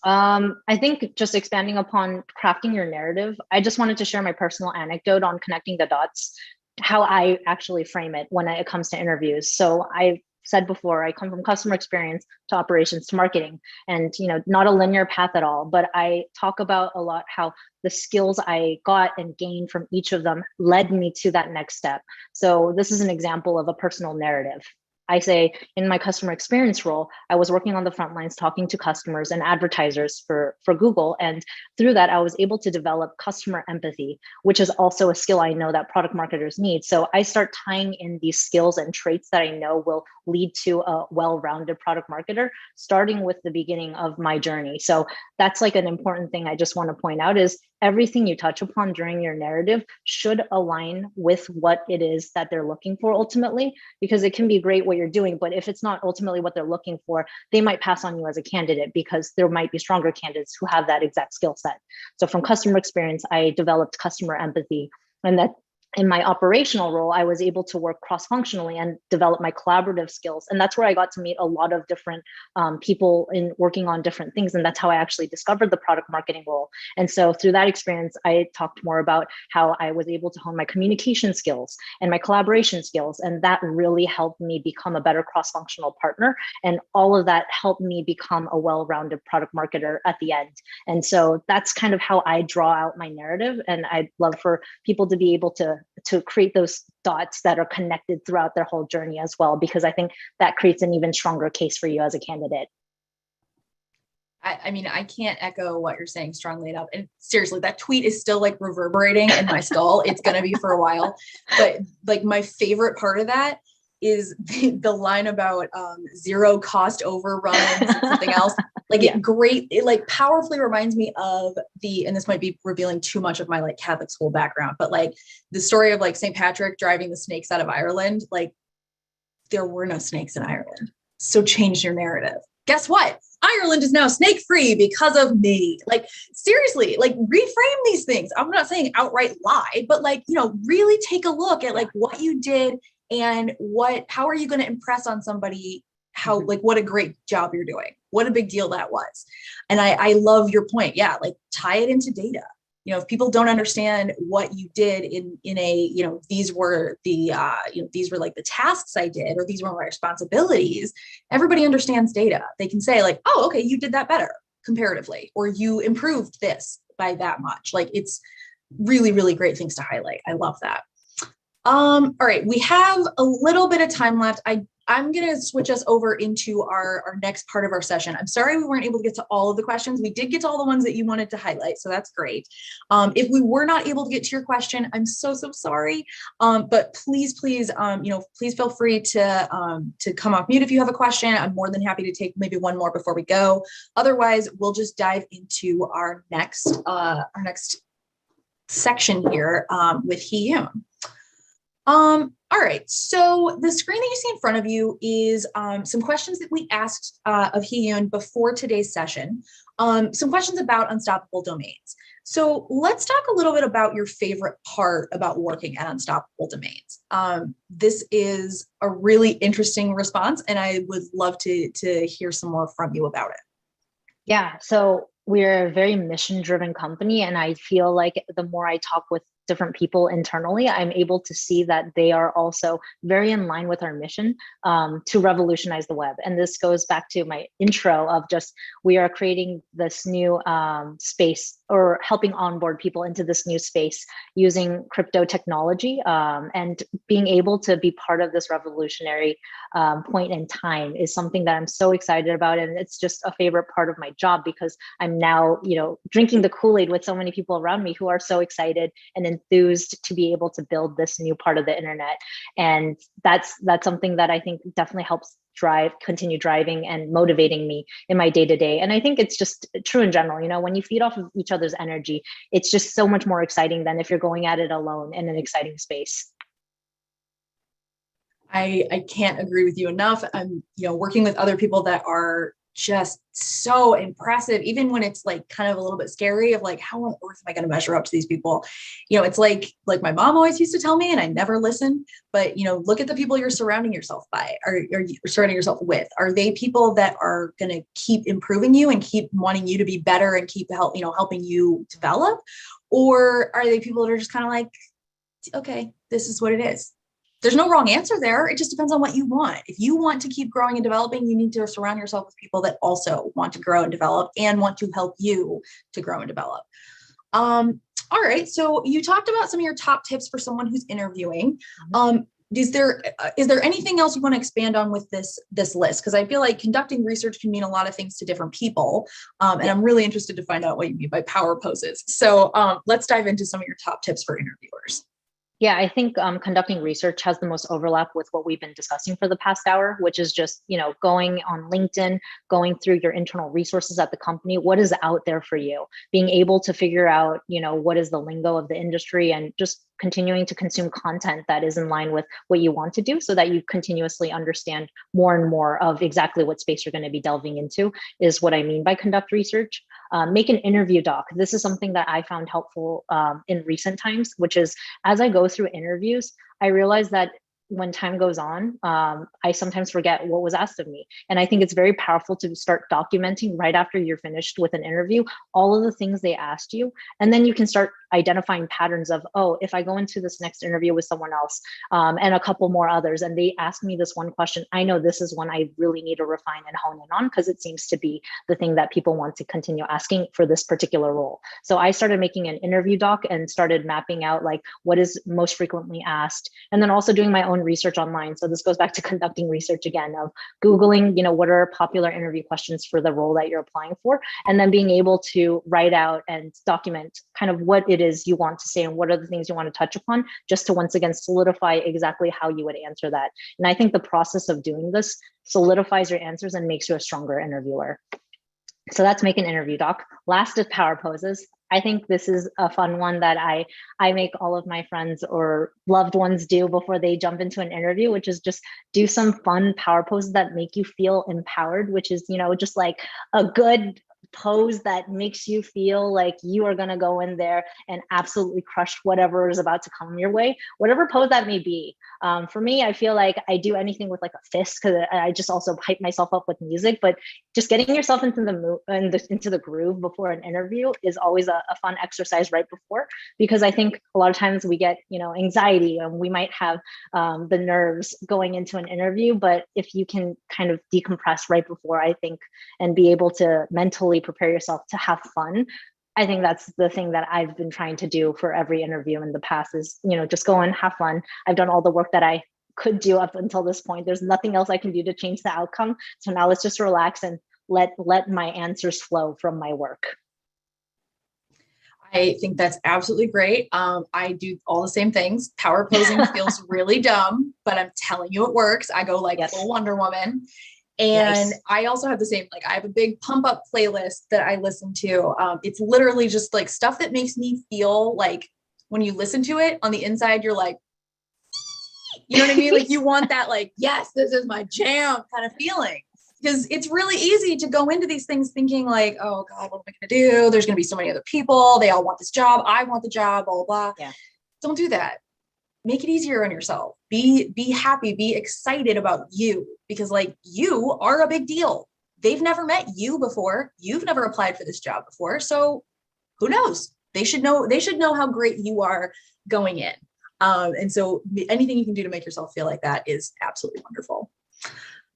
I think just expanding upon crafting your narrative, I just wanted to share my personal anecdote on connecting the dots, how I actually frame it when it comes to interviews. So I said before, I come from customer experience to operations to marketing, and not a linear path at all, but I talk about a lot how the skills I got and gained from each of them led me to that next step. So this is an example of a personal narrative. I say in my customer experience role, I was working on the front lines, talking to customers and advertisers for Google. And through that, I was able to develop customer empathy, which is also a skill I know that product marketers need. So I start tying in these skills and traits that I know will lead to a well-rounded product marketer, starting with the beginning of my journey. So that's like an important thing I just want to point out is everything you touch upon during your narrative should align with what it is that they're looking for ultimately, because it can be great what you're doing, but if it's not ultimately what they're looking for, they might pass on you as a candidate because there might be stronger candidates who have that exact skill set. So from customer experience, I developed customer empathy, and that in my operational role, I was able to work cross-functionally and develop my collaborative skills. And that's where I got to meet a lot of different people in working on different things. And that's how I actually discovered the product marketing role. And so through that experience, I talked more about how I was able to hone my communication skills and my collaboration skills. And that really helped me become a better cross-functional partner. And all of that helped me become a well-rounded product marketer at the end. And so that's kind of how I draw out my narrative. And I'd love for people to be able to create those dots that are connected throughout their whole journey as well, because I think that creates an even stronger case for you as a candidate. I mean, I can't echo what you're saying strongly enough. And seriously, that tweet is still like reverberating in my skull. It's going to be for a while. But like my favorite part of that is the line about zero cost overruns and something else. Like it like powerfully reminds me of and this might be revealing too much of my like Catholic school background, but like the story of like St. Patrick driving the snakes out of Ireland. Like there were no snakes in Ireland. So change your narrative. Guess what? Ireland is now snake free because of me. Like seriously, like reframe these things. I'm not saying outright lie, but like, really take a look at like what you did and how are you going to impress on somebody how, like, what a great job you're doing. What a big deal that was. And I love your point. Yeah. Like tie it into data. If people don't understand what you did in a, these were the, these were like the tasks I did, or these were my responsibilities. Everybody understands data. They can say like, oh, okay, you did that better comparatively, or you improved this by that much. Like it's really, really great things to highlight. I love that. All right, we have a little bit of time left. I'm going to switch us over into our next part of our session. I'm sorry we weren't able to get to all of the questions. We did get to all the ones that you wanted to highlight, so that's great. If we were not able to get to your question, I'm so sorry. But please, please feel free to come off mute if you have a question. I'm more than happy to take maybe one more before we go. Otherwise, we'll just dive into our next section here with Hee-Yoon. All right, so the screen that you see in front of you is some questions that we asked of Hee-Yoon before today's session, some questions about unstoppable domains. So let's talk a little bit about your favorite part about working at Unstoppable Domains. This is a really interesting response, and I would love to hear some more from you about it. Yeah, so we're a very mission-driven company, and I feel like the more I talk with different people internally, I'm able to see that they are also very in line with our mission to revolutionize the web. And this goes back to my intro of just, we are creating this new space or helping onboard people into this new space using crypto technology, and being able to be part of this revolutionary point in time is something that I'm so excited about. And it's just a favorite part of my job because I'm now, drinking the Kool-Aid with so many people around me who are so excited and enthused to be able to build this new part of the internet. And that's something that I think definitely helps continue driving and motivating me in my day-to-day. And I think it's just true in general, when you feed off of each other's energy, it's just so much more exciting than if you're going at it alone in an exciting space. I can't agree with you enough. I'm, working with other people that are just so impressive, even when it's like kind of a little bit scary of like, how on earth am I going to measure up to these people? It's like my mom always used to tell me, and I never listened, but look at the people you're surrounding yourself by, or you're surrounding yourself with. Are they people that are going to keep improving you and keep wanting you to be better and keep helping you develop? Or are they people that are just kind of like, okay, this is what it is? There's no wrong answer there. It just depends on what you want. If you want to keep growing and developing, you need to surround yourself with people that also want to grow and develop and want to help you to grow and develop. All right. So you talked about some of your top tips for someone who's interviewing. Is there anything else you want to expand on with this list? Because I feel like conducting research can mean a lot of things to different people. And I'm really interested to find out what you mean by power poses. So let's dive into some of your top tips for interviewers. Yeah, I think conducting research has the most overlap with what we've been discussing for the past hour, which is just, going on LinkedIn, going through your internal resources at the company, what is out there for you, being able to figure out, what is the lingo of the industry, and just continuing to consume content that is in line with what you want to do so that you continuously understand more and more of exactly what space you're going to be delving into is what I mean by conduct research. Make an interview doc. This is something that I found helpful in recent times, which is as I go through interviews, I realize that when time goes on, I sometimes forget what was asked of me. And I think it's very powerful to start documenting right after you're finished with an interview, all of the things they asked you. And then you can start identifying patterns of, oh, if I go into this next interview with someone else and a couple more others, and they ask me this one question, I know this is one I really need to refine and hone in on because it seems to be the thing that people want to continue asking for this particular role. So I started making an interview doc and started mapping out like what is most frequently asked, and then also doing my own research online. So this goes back to conducting research again of Googling, what are popular interview questions for the role that you're applying for, and then being able to write out and document kind of what it is you want to say and what are the things you want to touch upon, just to once again solidify exactly how you would answer that. And I think the process of doing this solidifies your answers and makes you a stronger interviewer. So that's make an interview doc. Last is power poses. I think this is a fun one that I make all of my friends or loved ones do before they jump into an interview, which is just do some fun power poses that make you feel empowered, which is, just like a good pose that makes you feel like you are going to go in there and absolutely crush whatever is about to come your way, whatever pose that may be. For me, I feel like I do anything with like a fist because I just also hype myself up with music, but just getting yourself into the mood and into the groove before an interview is always a fun exercise right before, because I think a lot of times we get, anxiety and we might have the nerves going into an interview, but if you can kind of decompress right before, I think, and be able to mentally prepare yourself to have fun, I think that's the thing that I've been trying to do for every interview in the past is, just go and have fun. I've done all the work that I could do up until this point. There's nothing else I can do to change the outcome. So now let's just relax and let my answers flow from my work. I think that's absolutely great. I do all the same things. Power posing feels really dumb, but I'm telling you it works. I go like full Wonder Woman. And nice. I also have the same, I have a big pump up playlist that I listen to. It's literally just like stuff that makes me feel like when you listen to it on the inside, you're like, you know what I mean? Like you want that, like, yes, this is my jam kind of feeling, because it's really easy to go into these things thinking like, oh God, what am I going to do? There's going to be so many other people. They all want this job. I want the job, blah, blah, blah. Yeah. Don't do that. Make it easier on yourself. Be happy, be excited about you, because you are a big deal. They've never met you before. You've never applied for this job before. So who knows? They should know how great you are going in. And so anything you can do to make yourself feel like that is absolutely wonderful.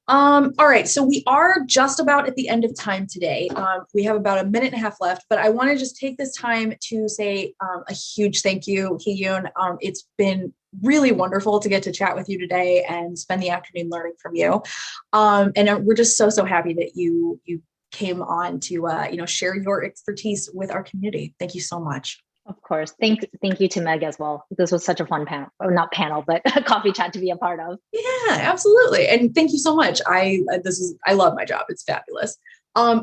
All right, so we are just about at the end of time today. We have about a minute and a half left, but I want to just take this time to say a huge thank you, Hee-Yoon. It's been really wonderful to get to chat with you today and spend the afternoon learning from you. And we're just so happy that you came on to share your expertise with our community. Thank you so much. Of course. Thank you to Meg as well. This was such a fun panel, or not panel, but a coffee chat to be a part of. Yeah, absolutely. And thank you so much. I love my job. It's fabulous.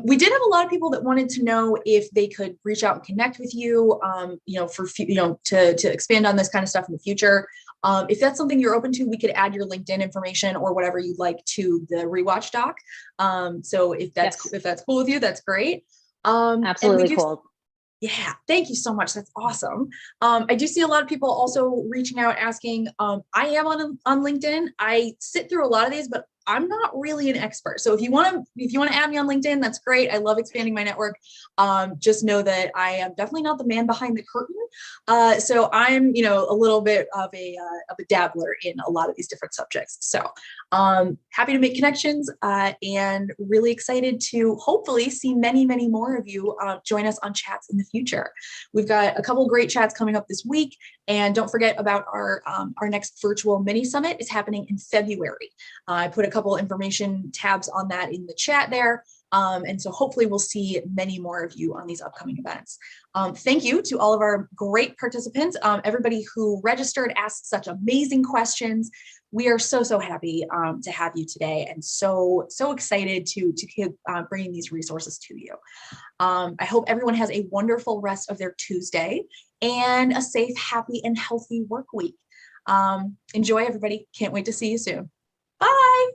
We did have a lot of people that wanted to know if they could reach out and connect with you, to expand on this kind of stuff in the future. If that's something you're open to, we could add your LinkedIn information or whatever you'd like to the rewatch doc. So if that's cool with you, that's great. Absolutely cool. Yeah, thank you so much. That's awesome. I do see a lot of people also reaching out asking, I am on LinkedIn. I sit through a lot of these, but I'm not really an expert. So if you want to add me on LinkedIn, that's great. I love expanding my network. Just know that I am definitely not the man behind the curtain. So I'm, a little bit of a dabbler in a lot of these different subjects. So happy to make connections and really excited to hopefully see many more of you join us on chats in the future. We've got a couple great chats coming up this week, and don't forget about our next virtual mini summit is happening in February. I put a couple information tabs on that in the chat there. And so hopefully we'll see many more of you on these upcoming events. Thank you to all of our great participants, everybody who registered, asked such amazing questions. We are so happy to have you today, and so excited to keep bringing these resources to you. I hope everyone has a wonderful rest of their Tuesday and a safe, happy, and healthy work week. Enjoy, everybody. Can't wait to see you soon. Bye.